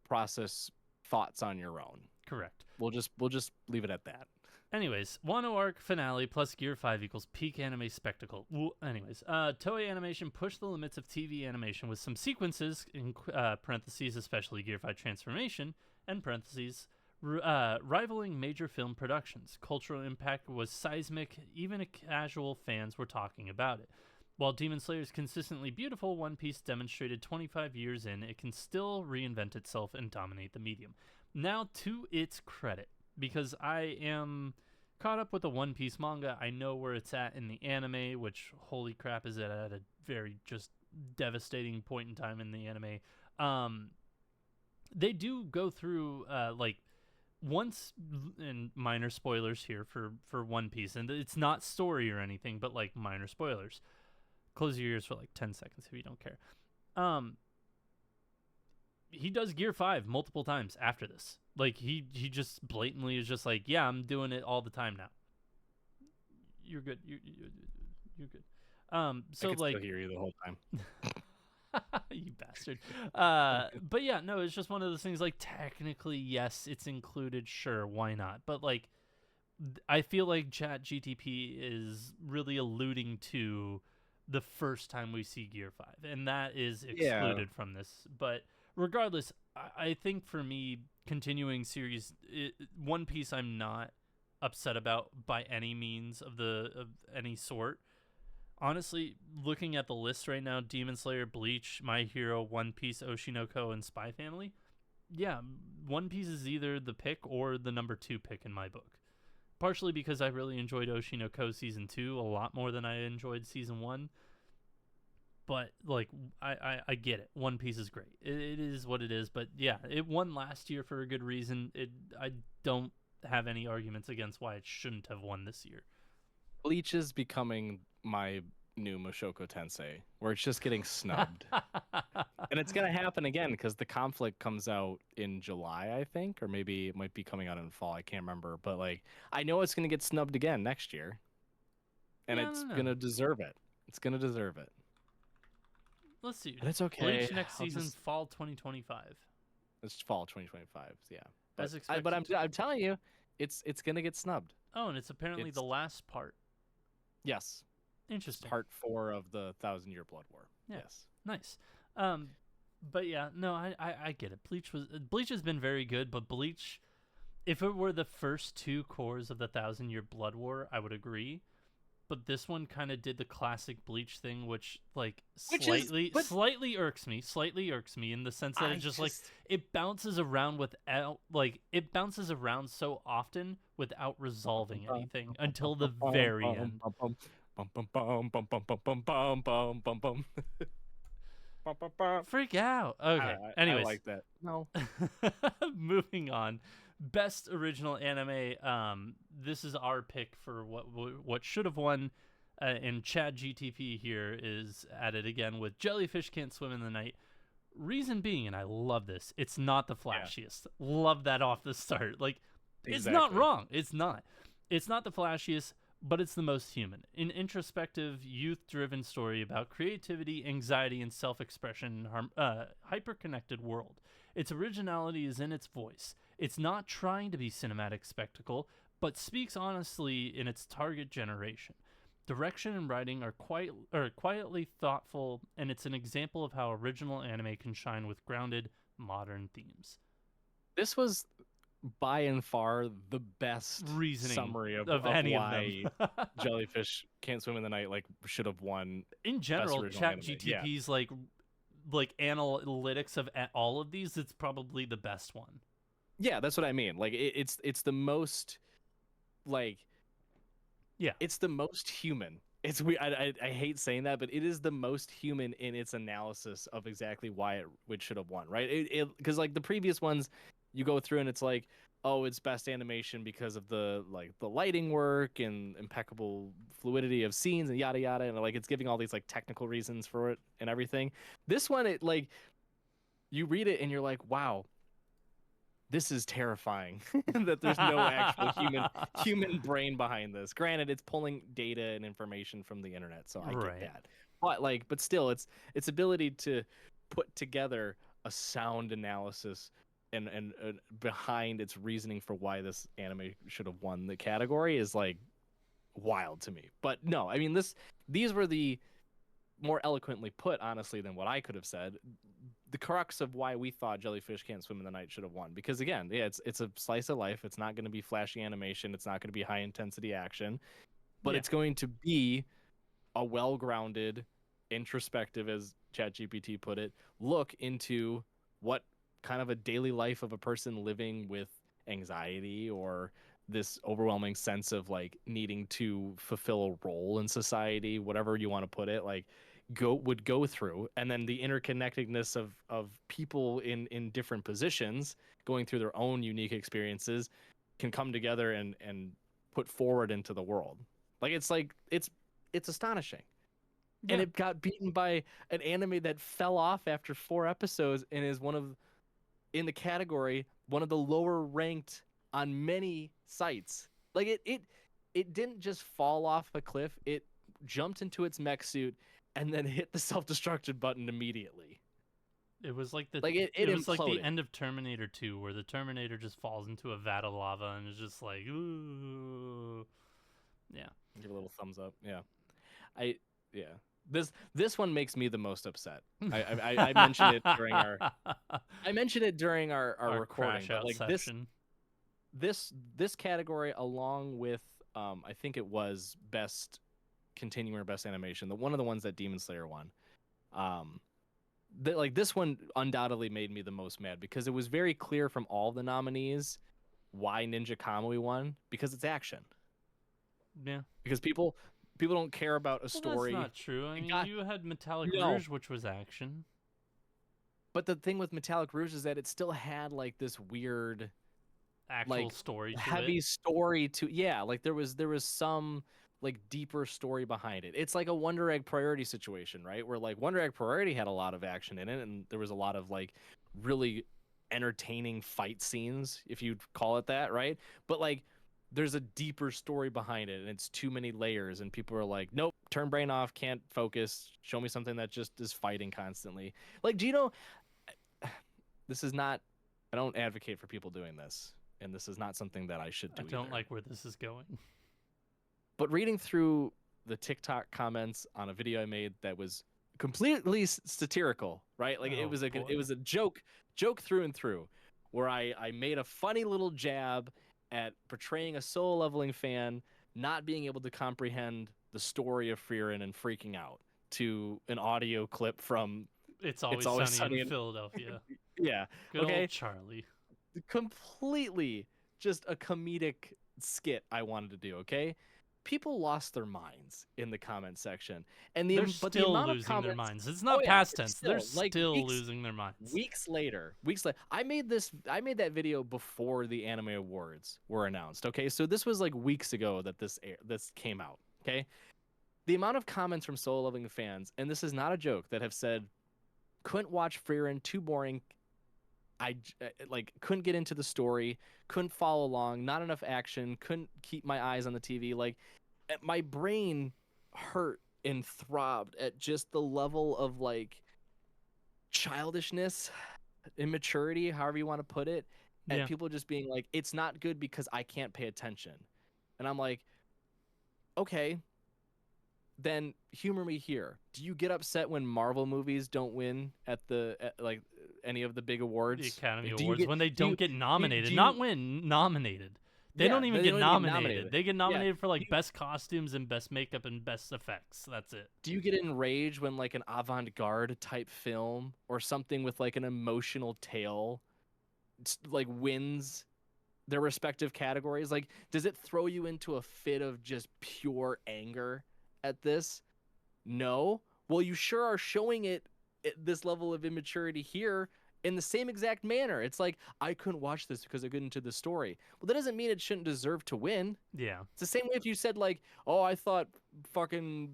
process thoughts on your own. Correct. We'll just leave it at that. Anyways, Wano arc finale plus Gear 5 equals peak anime spectacle. Anyways, Toei Animation pushed the limits of TV animation with some sequences, in parentheses, especially Gear 5 transformation, and parentheses, rivaling major film productions. Cultural impact was seismic, even casual fans were talking about it. While Demon Slayer is consistently beautiful, One Piece demonstrated 25 years in, it can still reinvent itself and dominate the medium. Now, to its credit, because I am caught up with the One Piece manga, I know where it's at in the anime, which, holy crap, is it at a very just devastating point in time in the anime. They do go through, once, and minor spoilers here for One Piece, and it's not story or anything, but, like, minor spoilers. Close your ears for, like, 10 seconds if you don't care. He does Gear 5 multiple times after this. Like, he just blatantly is just like, yeah, I'm doing it all the time now. You're good. You're good. So, I can like, still hear you the whole time. You bastard. But yeah, no, it's just one of those things, like, technically, yes, it's included, sure, why not? But, like, I feel like ChatGTP is really alluding to the first time we see Gear 5, and that is excluded from this. But regardless, I think for me, continuing series, One Piece, I'm not upset about by any means of any sort. Honestly, looking at the list right now, Demon Slayer, Bleach, My Hero, One Piece, Oshinoko, and Spy Family, yeah, One Piece is either the pick or the number 2 pick in my book. Partially because I really enjoyed Oshinoko Season 2 a lot more than I enjoyed Season 1. but like I get it. One Piece is great. It is what it is. But yeah, it won last year for a good reason. I don't have any arguments against why it shouldn't have won this year. Bleach is becoming my new Mushoku Tensei, where it's just getting snubbed. And it's gonna happen again because the conflict comes out in July, I think, or maybe it might be coming out in fall. I can't remember, but like I know it's gonna get snubbed again next year, and Yeah, I it's don't know. gonna deserve it. It's gonna deserve it. Let's see. But it's okay. Bleach next I'll season, just fall 2025. it's fall 2025. Yeah, As but expected. I'm telling you, it's gonna get snubbed. Oh, and it's apparently the It's last part. yes, it's Interesting. part 4 of the Thousand Year Blood War. Yeah. Yes. Nice. But yeah, no, I get it. Bleach has been very good, but Bleach, if it were the first 2 cores of the Thousand Year Blood War, I would agree. But this one kind of did the classic Bleach thing, which like slightly irks me. Slightly irks me in the sense that it just like it bounces around so often without resolving anything until the very end. Freak out. Okay. Anyways, I like that. No. moving on. Best original anime. This is our pick for what should have won. And ChatGTP here is at it again with Jellyfish Can't Swim in the Night. Reason being, and I love this, it's not the flashiest. Yeah. Love that off the start. Like, It's not wrong. It's not. It's not the flashiest, but it's the most human. An introspective, youth-driven story about creativity, anxiety, and self-expression in a hyper-connected world. Its originality is in its voice. It's not trying to be cinematic spectacle, but speaks honestly in its target generation. Direction and writing are quietly thoughtful, and it's an example of how original anime can shine with grounded, modern themes. This was by and far the best reasoning summary of any why of them. Jellyfish Can't Swim in the Night like should have won. In general, ChatGTP's like analytics of all of these, it's probably the best one. Yeah, that's what I mean. Like it's the most like it's the most human. It's weird. I hate saying that, but it is the most human in its analysis of exactly why it should have won, right? Because like the previous ones, you go through and it's like, oh, it's best animation because of the lighting work and impeccable fluidity of scenes and yada yada, and like it's giving all these like technical reasons for it and everything. This one, it like you read it and you're like, wow, this is terrifying that there's no actual human brain behind this. Granted, it's pulling data and information from the internet, so I get that. But still, its ability to put together a sound analysis and behind its reasoning for why this anime should have won the category is like wild to me. But no, I mean these were the more eloquently put, honestly, than what I could have said. The crux of why we thought Jellyfish Can't Swim in the Night should have won, because again, yeah, it's a slice of life. It's not going to be flashy animation. It's not going to be high intensity action, but it's going to be a well-grounded, introspective, as ChatGPT put it, look into what kind of a daily life of a person living with anxiety or this overwhelming sense of like needing to fulfill a role in society, whatever you want to put it, like would go through, and then the interconnectedness of people in different positions going through their own unique experiences can come together and put forward into the world. Like it's astonishing. Yeah. And it got beaten by an anime that fell off after 4 episodes and is in the category one of the lower ranked on many sites. Like it didn't just fall off a cliff, it jumped into its mech suit and then hit the self-destruct button immediately. It was like it was like the end of Terminator 2, where the Terminator just falls into a vat of lava and is just like, ooh. Yeah. Give a little thumbs up. Yeah. This one makes me the most upset. I mentioned it during our recording, but like session. This category, along with I think it was best continuing or best animation, one of the ones that Demon Slayer won, this one undoubtedly made me the most mad, because it was very clear from all the nominees why Ninja Kamui won, because it's action. Yeah, because people People don't care about a Well, that's story. not true. I It mean, got you had Metallic no. Rouge, which was action. But the thing with Metallic Rouge is that it still had like this weird, Actual like story to it. heavy story to like there was some like deeper story behind it. It's like a Wonder Egg Priority situation, right? Where like Wonder Egg Priority had a lot of action in it, and there was a lot of like really entertaining fight scenes, if you'd call it that, right? But like there's a deeper story behind it, and it's too many layers, and people are like, nope, turn brain off, can't focus, show me something that just is fighting constantly. Like, do you know, this is not, I don't advocate for people doing this, and this is not something that I should I do don't either. like where this is going. But reading through the TikTok comments on a video I made that was completely satirical, right? Like Oh boy. it was a joke through and through, where I made a funny little jab at portraying a solo leveling fan not being able to comprehend the story of Frieren and freaking out, to an audio clip from It's It's always Always sunny in Sunny in Philadelphia. yeah, Good old okay, Charlie. completely just a comedic skit I wanted to do, okay? People lost their minds in the comment section. And They're but the still amount of losing their comments, minds. It's oh not yeah, past it's tense. They're still like still losing their minds. weeks later. I made that video before the Anime Awards were announced, okay? So this was like weeks ago that this came out, okay? The amount of comments from solo loving fans, and this is not a joke, that have said couldn't watch Frieren, too boring, like couldn't get into the story, couldn't follow along, not enough action, couldn't keep my eyes on the TV. Like my brain hurt and throbbed at just the level of like childishness, immaturity, however you want to put it, at Yeah. people just being like, it's not good because I can't pay attention. And I'm like, okay, then humor me here. Do you get upset when Marvel movies don't win at like any of the big The awards? Academy Do you Awards get when they do you don't get do nominated. you Not win, nominated. They yeah, don't even they get don't even get nominated. nominated. They get Yeah. nominated for Do like you, best costumes and best makeup and best effects. That's it. do you get enraged when like an avant-garde type film or something with like an emotional tale like wins their respective categories? Like, does it throw you into a fit of just pure anger at this? No. Well, you sure are showing it at this level of immaturity here in the same exact manner. It's like, I couldn't watch this because I couldn't into the story. Well, that doesn't mean it shouldn't deserve to win. Yeah. It's the same way if you said like, oh, I thought fucking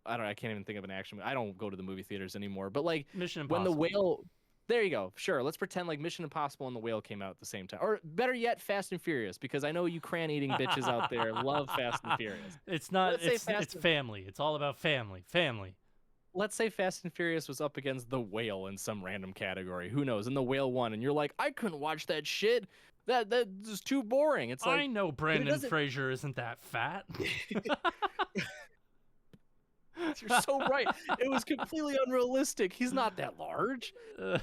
I don't know, I can't even think of an action movie. I don't go to the movie theaters anymore. But like Mission when the Impossible. whale, there you go. Sure, let's pretend like Mission Impossible and the Whale came out at the same time. Or better yet, Fast and Furious, because I know you crayon-eating bitches out there love Fast and Furious. It's not. Let's say It's family. It's all about family. Family. let's say Fast and Furious was up against the Whale in some random category. Who knows? And the Whale won, and you're like, I couldn't watch that shit. That is too boring. It's I like, know but it Brandon doesn't. Fraser isn't that fat. You're so right. It was completely unrealistic. He's not that large.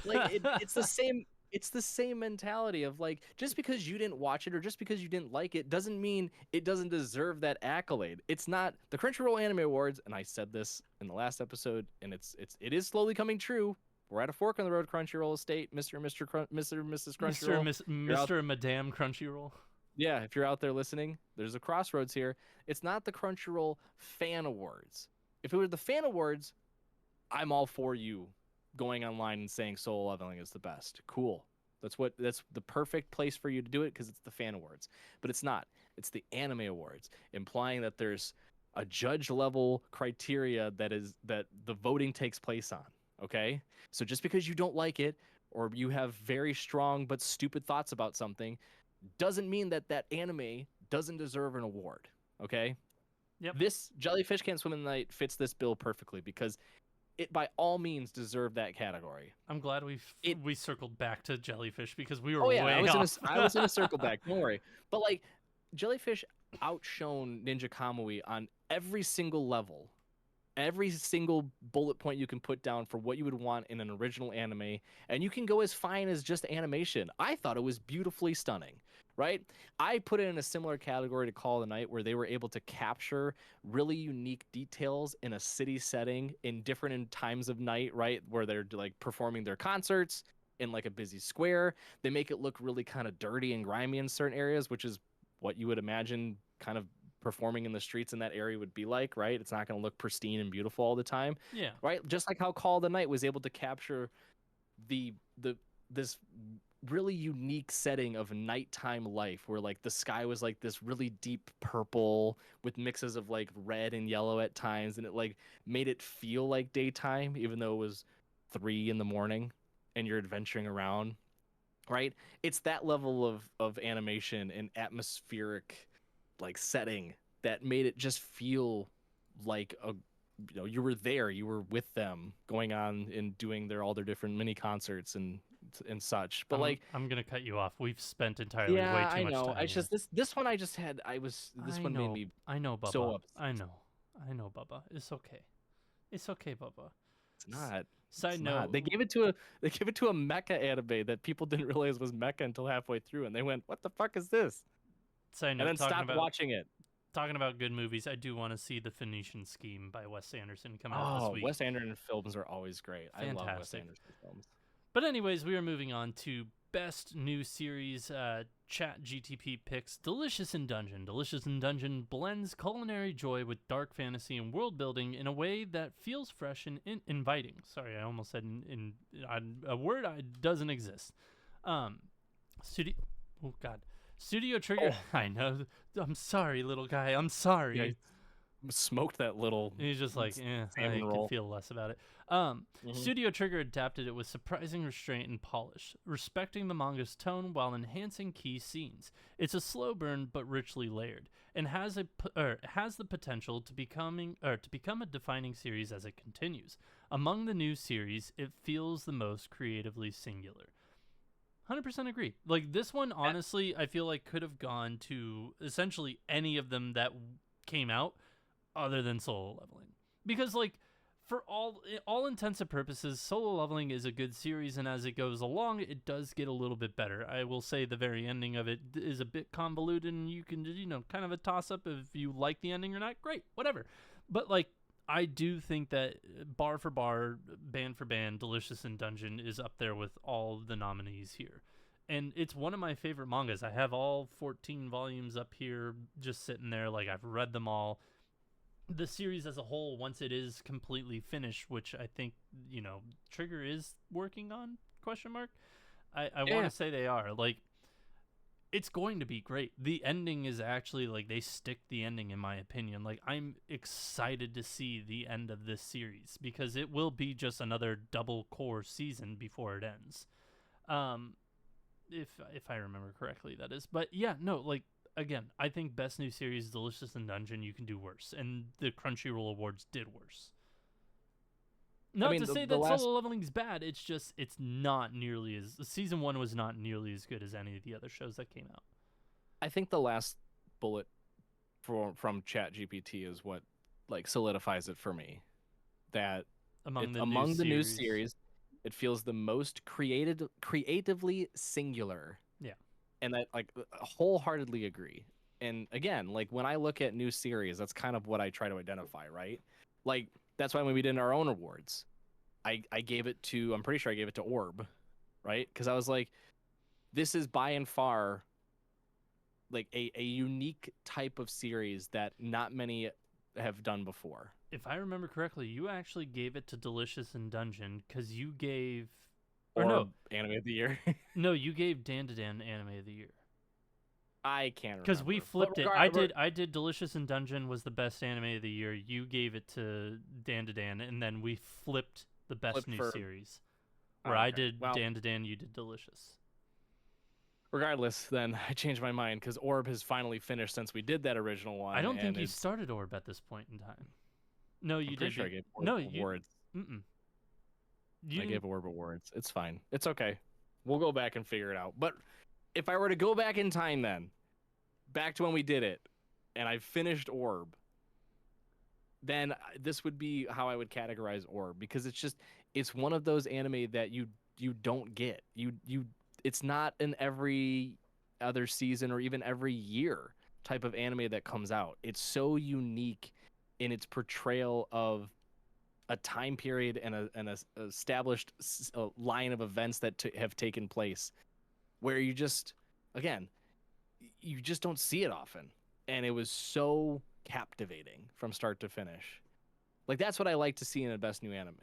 Like it's the same. It's the same mentality of like, just because you didn't watch it or just because you didn't like it doesn't mean it doesn't deserve that accolade. It's not the Crunchyroll Anime Awards, and I said this in the last episode, and it is slowly coming true. We're at a fork in the road, Crunchyroll estate, Mr. and Mrs. Crunchyroll. Mr. and Madame Crunchyroll. Yeah, if you're out there listening, there's a crossroads here. It's not the Crunchyroll Fan Awards. If it were the Fan Awards, I'm all for you going online and saying solo leveling is the best. Cool. That's the perfect place for you to do it because it's the Fan Awards. But it's not. It's the Anime Awards, implying that there's a judge level criteria that the voting takes place on. Okay? So just because you don't like it or you have very strong but stupid thoughts about something doesn't mean that anime doesn't deserve an award. Okay? Yep. This Jellyfish Can't Swim in the Night fits this bill perfectly because it by all means deserved that category. I'm glad we circled back to Jellyfish because we were Oh yeah, way off. I was in a circle back. Don't worry. But like Jellyfish outshone Ninja Kamui on every single level. Every single bullet point you can put down for what you would want in an original anime, and you can go as fine as just animation. I thought it was beautifully stunning, right? I put it in a similar category to Call of the Night, where they were able to capture really unique details in a city setting in different times of night, right? Where they're like performing their concerts in like a busy square. They make it look really kind of dirty and grimy in certain areas, which is what you would imagine kind of performing in the streets in that area would be like, right? It's not going to look pristine and beautiful all the time, Yeah. right? Just like how Call of the Night was able to capture the this really unique setting of nighttime life where like the sky was like this really deep purple with mixes of like red and yellow at times, and it like made it feel like daytime even though it was 3 in the morning and you're adventuring around, right? It's that level of animation and atmospheric like setting that made it just feel like a you were there, you were with them going on and doing all their different mini concerts and such. But like, I'm gonna cut you off. We've spent entirely way yeah, too I much know. time I here. just this one I just had this one made me I know, so Bubba. upset. I know, Bubba. It's okay. It's okay, Bubba. It's not. Side It's not. note. They gave it to a mecha anime that people didn't realize was mecha until halfway through, and they went, "What the fuck is this?" Side And note. then stopped watching it. Talking about good movies. I do want to see The Phoenician Scheme by Wes Anderson come out this Oh, week. Wes Anderson films are always great. I love Wes Fantastic. Anderson films. But anyways, we are moving on to best new series. ChatGTP picks Delicious in Dungeon. Delicious in Dungeon blends culinary joy with dark fantasy and world building in a way that feels fresh and inviting. Sorry, I almost said a word doesn't exist. Studio. Oh God. Studio Trigger. Oh. I know. I'm sorry, little guy. I'm sorry. Yeah, smoked that little. He's just like, I salmon roll. could feel less about it. Studio Trigger adapted it with surprising restraint and polish, respecting the manga's tone while enhancing key scenes. It's a slow burn but richly layered, and has the potential to become a defining series as it continues. Among the new series, it feels the most creatively singular. 100% agree. Like this one, honestly, I feel like could have gone to essentially any of them that came out other than Solo Leveling, because like for all intents and purposes, Solo Leveling is a good series, and as it goes along, it does get a little bit better. I will say the very ending of it is a bit convoluted, and you can kind of a toss up if you like the ending or not. Great, whatever. But like I do think that bar for bar, band for band, Delicious in Dungeon is up there with all the nominees here. And it's one of my favorite mangas. I have all 14 volumes up here just sitting there. Like, I've read them all. The series as a whole, once it is completely finished, which I think, Trigger is working on, question mark. I want to say they are. Like, it's going to be great. The ending is actually like they stick the ending in my opinion. Like I'm excited to see the end of this series because it will be just another double core season before it ends. If I remember correctly, that is. But yeah, no, like again, I think best new series Delicious in Dungeon, you can do worse, and the Crunchyroll Awards did worse. Not to say that Solo Leveling's bad. It's just it's not nearly as season 1 was not nearly as good as any of the other shows that came out. I think the last bullet from ChatGPT is what like solidifies it for me. That among the new series, it feels the most creatively singular. Yeah, and I like wholeheartedly agree. And again, like when I look at new series, that's kind of what I try to identify, right? Like that's why when we did our own awards, I gave it to, I'm pretty sure I gave it to Orb, right? Because I was like, this is by and far like a unique type of series that not many have done before. If I remember correctly, you actually gave it to Delicious in Dungeon because you gave... Anime of the Year. No, you gave Dan to Dan Anime of the Year. I can't remember. Because we flipped it. I did Delicious in Dungeon was the best anime of the year. You gave it to Dan, and then we flipped the best new series. Where I did Dan to Dan, you did Delicious. Regardless, then I changed my mind because Orb has finally finished since we did that original one. I don't think you started Orb at this point in time. No, you did. Sure I gave Orb awards. I gave Orb awards. It's fine. It's okay. We'll go back and figure it out. But if I were to go back in time then, back to when we did it, and I finished Orb, then this would be how I would categorize Orb, because it's one of those anime that you don't get. It's not an every other season or even every year type of anime that comes out. It's so unique in its portrayal of a time period and an established line of events that have taken place, where you just don't see it often. and it was so captivating from start to finish. Like that's what I like to see in a best new anime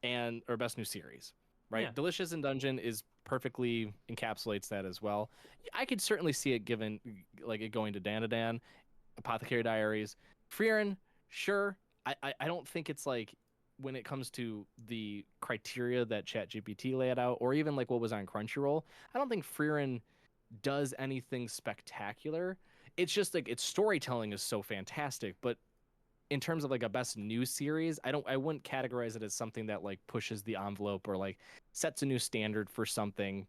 and or best new series, Yeah. right? Delicious in Dungeon is perfectly encapsulates that as well. I could certainly see it given like it going to Danadan, Apothecary Diaries, Frieren, sure. I don't think it's like when it comes to the criteria that ChatGPT laid out, or even like what was on Crunchyroll. I don't think Frieren does anything spectacular. It's just like its storytelling is so fantastic, but in terms of like a best new series, I wouldn't categorize it as something that like pushes the envelope or like sets a new standard for something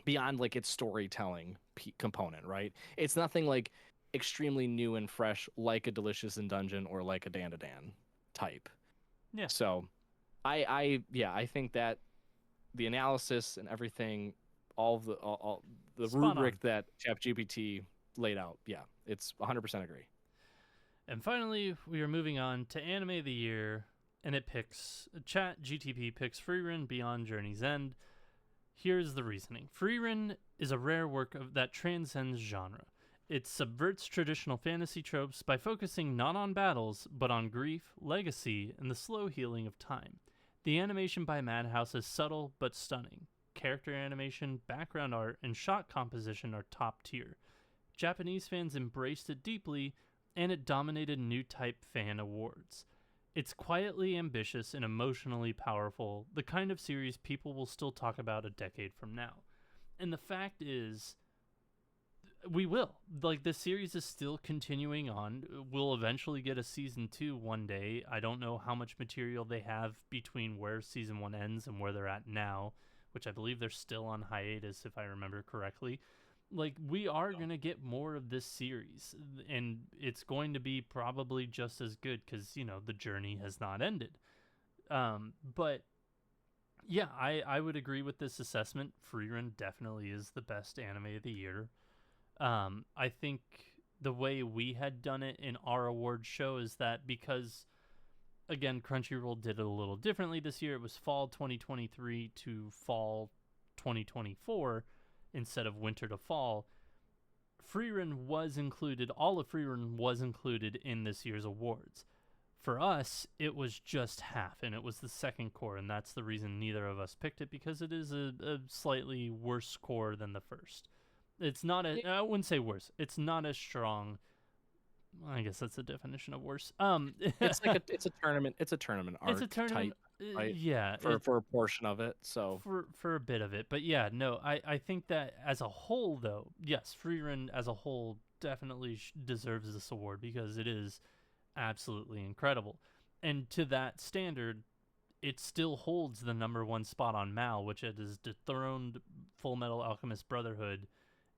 beyond like its storytelling component, right? It's nothing like extremely new and fresh like a Delicious in Dungeon or like a Dandadan type. Yeah. So I think that the analysis and everything, all the Spot on. rubric that ChatGPT laid out, yeah, it's 100% agree. And finally, we are moving on to Anime of the Year, and it picks Chat GTP picks Frieren Beyond Journey's End. Here's the reasoning. Frieren is a rare work that transcends genre. It subverts traditional fantasy tropes by focusing not on battles, but on grief, legacy, and the slow healing of time. The animation by Madhouse is subtle but stunning. Character animation, background art, and shot composition are top tier. Japanese fans embraced it deeply, and it dominated new type fan awards. It's quietly ambitious and emotionally powerful, the kind of series people will still talk about a decade from now. And the fact is, we will. Like, the series is still continuing on. We'll eventually get a season 2 one day. I don't know how much material they have between where season 1 ends and where they're at now, which I believe they're still on hiatus, if I remember correctly. Like, we are going to get more of this series, and it's going to be probably just as good because, the journey has not ended. But yeah, I would agree with this assessment. Frieren definitely is the best anime of the year. I think the way we had done it in our award show is that because, again, Crunchyroll did it a little differently this year. It was fall 2023 to fall 2024 instead of winter to fall. Frieren was included, all of Frieren was included in this year's awards. For us, it was just half, and it was the second core, and that's the reason neither of us picked it, because it is a slightly worse core than the first. It's not I wouldn't say worse. It's not as strong. I guess that's the definition of worse. It's like it's a tournament. It's a tournament arc it's a tournament. type, right? Yeah, For a portion of it. So for a bit of it. But yeah, no, I think that as a whole, though, yes, Frieren as a whole definitely deserves this award because it is absolutely incredible. And to that standard, it still holds the number one spot on Mal, which it has dethroned Full Metal Alchemist Brotherhood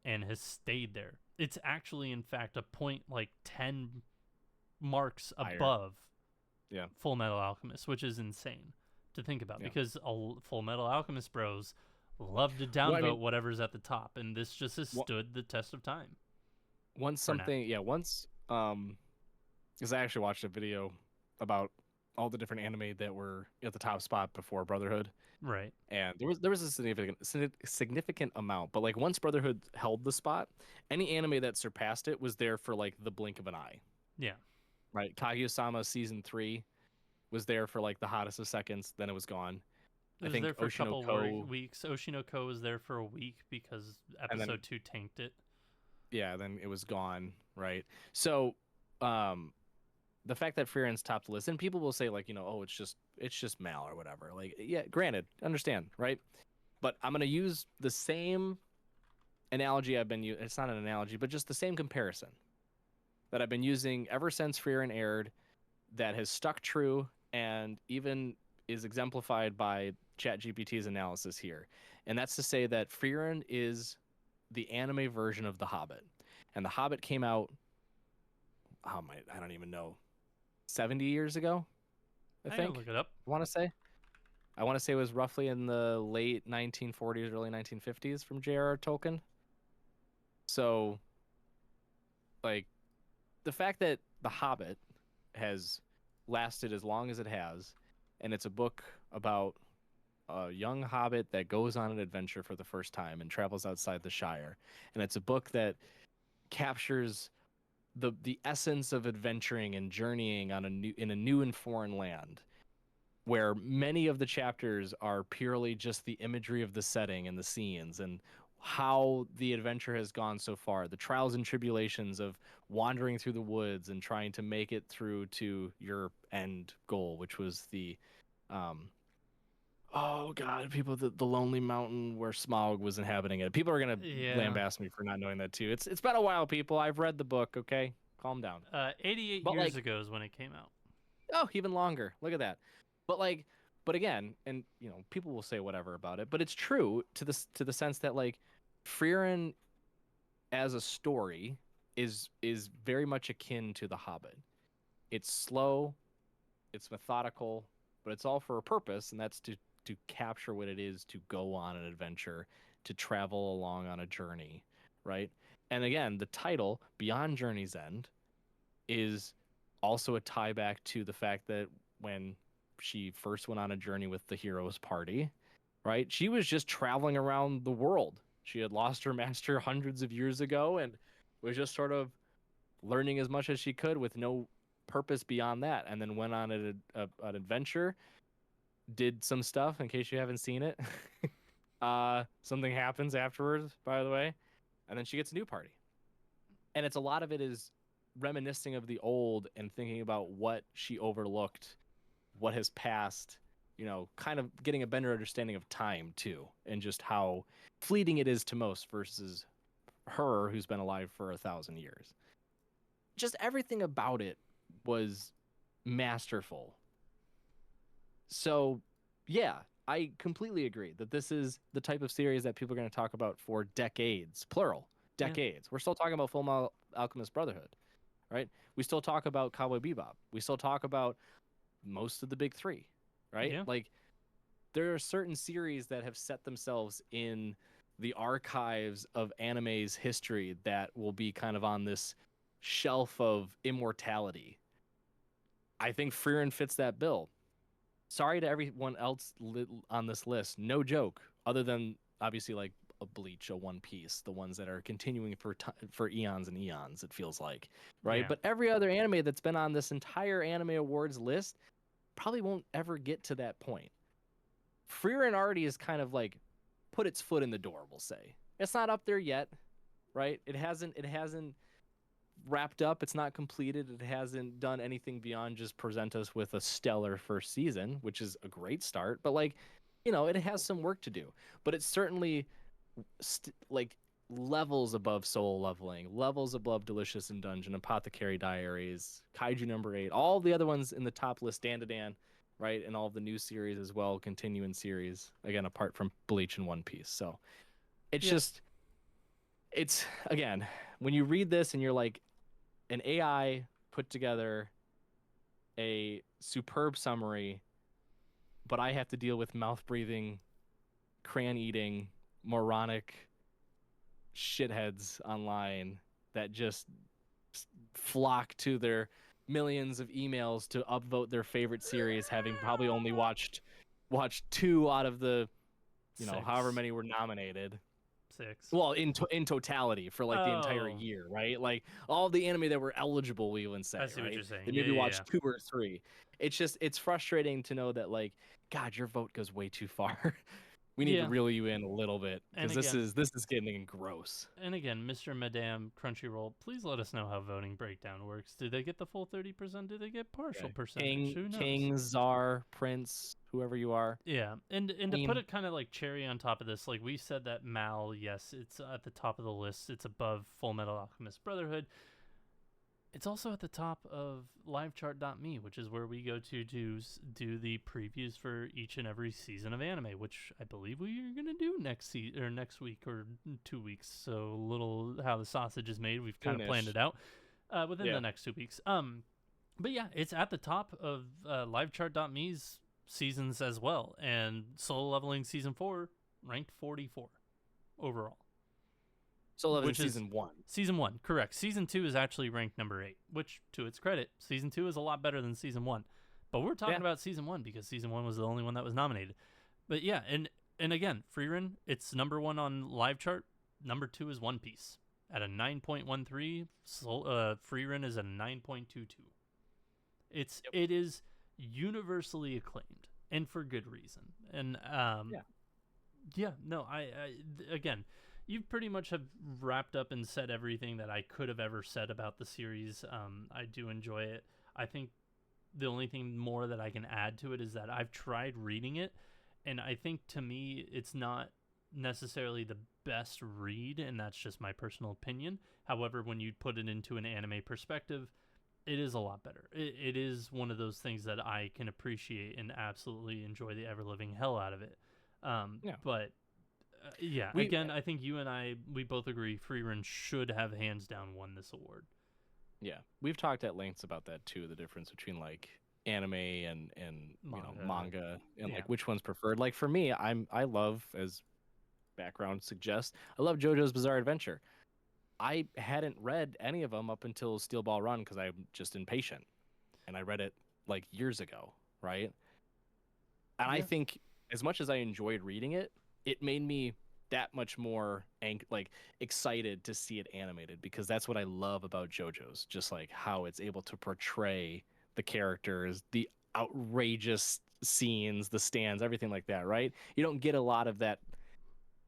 and has stayed there. It's actually, in fact, a point like 10 marks higher. above Yeah. Full Metal Alchemist, which is insane to think about because Full Metal Alchemist bros love to downvote whatever's at the top, and this just has stood the test of time. Once because I actually watched a video about all the different anime that were at the top spot before Brotherhood. Right. And there was a significant amount, but like once Brotherhood held the spot, any anime that surpassed it was there for like the blink of an eye. Yeah. Right. Kaguya-sama season 3 was there for like the hottest of seconds, then it was gone. It was there for a couple weeks. Oshinoko was there for a week because episode 2 tanked it. Yeah, then it was gone, right? So, the fact that Frieren's topped the list, and people will say like, oh, it's just Mal or whatever. Like, yeah, granted, understand, right? But I'm gonna use the same analogy I've been using. It's not an analogy, but just the same comparison that I've been using ever since Frieren aired, that has stuck true and even is exemplified by ChatGPT's analysis here. And that's to say that Frieren is the anime version of The Hobbit. And The Hobbit came out, I don't even know, 70 years ago, I think. Look it up. I want to say it was roughly in the late 1940s, early 1950s from J.R.R. Tolkien. So, like, the fact that The Hobbit has lasted as long as it has, and it's a book about a young hobbit that goes on an adventure for the first time and travels outside the Shire. And it's a book that captures the essence of adventuring and journeying on in a new and foreign land, where many of the chapters are purely just the imagery of the setting and the scenes and how the adventure has gone so far, the trials and tribulations of wandering through the woods and trying to make it through to your end goal, which was the oh god, people, the lonely mountain where Smaug was inhabiting it. People are gonna Yeah. lambaste me for not knowing that too. It's been a while, people. I've read the book. Okay, calm down. 88 But years like, ago is when it came out. oh, even longer. Look at that. But like, but again, and people will say whatever about it, but it's true to the sense that like, Frieren as a story is very much akin to The Hobbit. It's slow, it's methodical, but it's all for a purpose, and that's to capture what it is to go on an adventure, to travel along on a journey, right? And again, the title Beyond Journey's End is also a tie back to the fact that when she first went on a journey with the heroes party, right? She was just traveling around the world. She had lost her master hundreds of years ago and was just sort of learning as much as she could with no purpose beyond that, and then went on an adventure, did some stuff. In case you haven't seen it, something happens afterwards, by the way, and then she gets a new party, and it's a lot of it is reminiscing of the old and thinking about what she overlooked, what has passed, kind of getting a better understanding of time too, and just how fleeting it is to most versus her who's been alive for 1,000 years. Just everything about it was masterful. So, yeah, I completely agree that this is the type of series that people are going to talk about for decades, plural, decades. Yeah. We're still talking about Full Alchemist Brotherhood, right? We still talk about Cowboy Bebop. We still talk about most of the big three, right? Yeah. Like, there are certain series that have set themselves in the archives of anime's history that will be kind of on this shelf of immortality. I think Frieren fits that bill. Sorry to everyone else on this list. No joke. Other than obviously like a Bleach, a One Piece, the ones that are continuing for eons and eons. It feels like, right? Yeah. But every other anime that's been on this entire Anime Awards list probably won't ever get to that point. Frieren already is kind of like put its foot in the door. We'll say it's not up there yet, right? It hasn't wrapped up. It's not completed. It hasn't done anything beyond just present us with a stellar first season, which is a great start. But like, it has some work to do. But it's certainly like levels above Soul Leveling, levels above Delicious in Dungeon, Apothecary Diaries, Kaiju Number 8, all the other ones in the top list, Dan, right? And all of the new series as well, continuing series, again, apart from Bleach and One Piece. So it's just, it's, again, when you read this and you're like, an AI put together a superb summary, but I have to deal with mouth-breathing, crayon-eating, moronic shitheads online that just flock to their millions of emails to upvote their favorite series, having probably only watched 2 out of the, however many were nominated. 6. Well, in totality for like the entire year, right? Like all the anime that were eligible, we even say, I see right? what you're saying. They maybe watched 2 or 3. It's frustrating to know that like, God, your vote goes way too far. We need to reel you in a little bit because this is getting gross. And again, Mr. and Madame Crunchyroll, please let us know how voting breakdown works. Do they get the full 30%? Do they get partial percentage? Who knows? King, Czar, Prince, whoever you are. Yeah, and to put it kind of like cherry on top of this, like we said that Mal, yes, it's at the top of the list. It's above Full Metal Alchemist Brotherhood. It's also at the top of livechart.me, which is where we go to do the previews for each and every season of anime, which I believe we are going to do next week or 2 weeks. So a little how the sausage is made. We've kind of planned it out within the next 2 weeks. But yeah, it's at the top of livechart.me's seasons as well, and Solo Leveling season 4 ranked 44 overall. Solo Leveling season 1. Season 1, correct. Season 2 is actually ranked number 8, which, to its credit, season 2 is a lot better than season 1. But we're talking about season 1 because season 1 was the only one that was nominated. But yeah, and again, Frieren, it's number 1 on live chart. Number 2 is One Piece at a 9.13. Frieren is a 9.22. It is universally acclaimed, and for good reason. And again, you pretty much have wrapped up and said everything that I could have ever said about the series. I do enjoy it. I think the only thing more that I can add to it is that I've tried reading it, and I think to me it's not necessarily the best read, and that's just my personal opinion. However, when you put it into an anime perspective, it is a lot better. It is one of those things that I can appreciate and absolutely enjoy the ever living hell out of it. But again, I think you and we both agree Frieren should have hands down won this award. Yeah, we've talked at lengths about that too. The difference between like anime and manga and like which one's preferred. Like for me, I love, as background suggests, I love JoJo's Bizarre Adventure. I hadn't read any of them up until Steel Ball Run because I'm just impatient, and I read it like years ago, right? And I think as much as I enjoyed reading it, it made me that much more excited to see it animated, because that's what I love about JoJo's, just like how it's able to portray the characters, the outrageous scenes, the stands, everything like that, right? You don't get a lot of that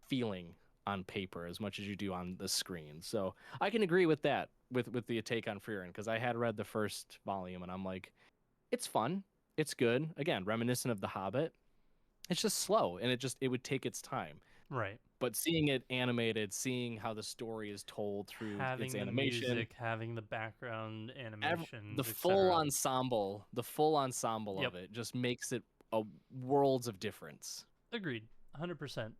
feeling on paper as much as you do on the screen. So I can agree with that, with the take on Frieren, because I had read the first volume and I'm like, it's fun, it's good. Again, reminiscent of The Hobbit. It's just slow, and it would take its time. Right. But seeing it animated, seeing how the story is told through its animation, music, having the background animation, the full ensemble of it just makes it a worlds of difference. Agreed, 100%.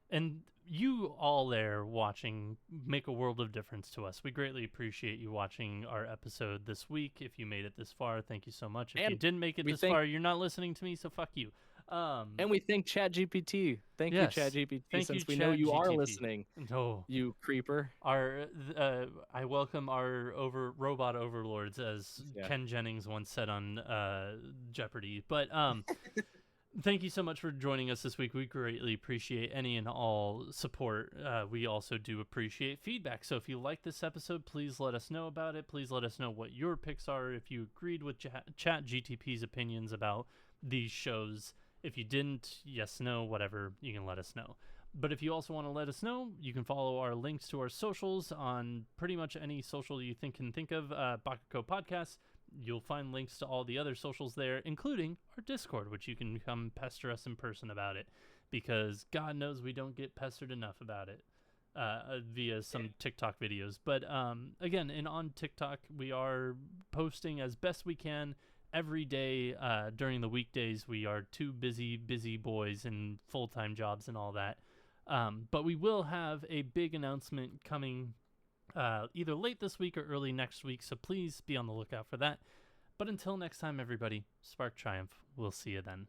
And you all there watching make a world of difference to us. We greatly appreciate you watching our episode this week. If you made it this far, thank you so much. If you didn't make it this far, you're not listening to me, so fuck you. And we thank ChatGPT. Thank you, ChatGTP, since we know you are listening. No, you creeper. I welcome our robot overlords, as Ken Jennings once said on Jeopardy. But thank you so much for joining us this week. We greatly appreciate any and all support. We also do appreciate feedback. So if you like this episode, please let us know about it. Please let us know what your picks are. If you agreed with ChatGTP's opinions about these shows. If you didn't, yes, no, whatever, you can let us know. But if you also want to let us know, you can follow our links to our socials on pretty much any social you can think of, Bakacopodcast. You'll find links to all the other socials there, including our Discord, which you can come pester us in person about it, because God knows we don't get pestered enough about it via some TikTok videos. But again, and on TikTok, we are posting as best we can every day. During the weekdays, we are two busy boys and full-time jobs and all that. But we will have a big announcement coming either late this week or early next week, so please be on the lookout for that. But until next time, everybody, Spark Triumph. We'll see you then.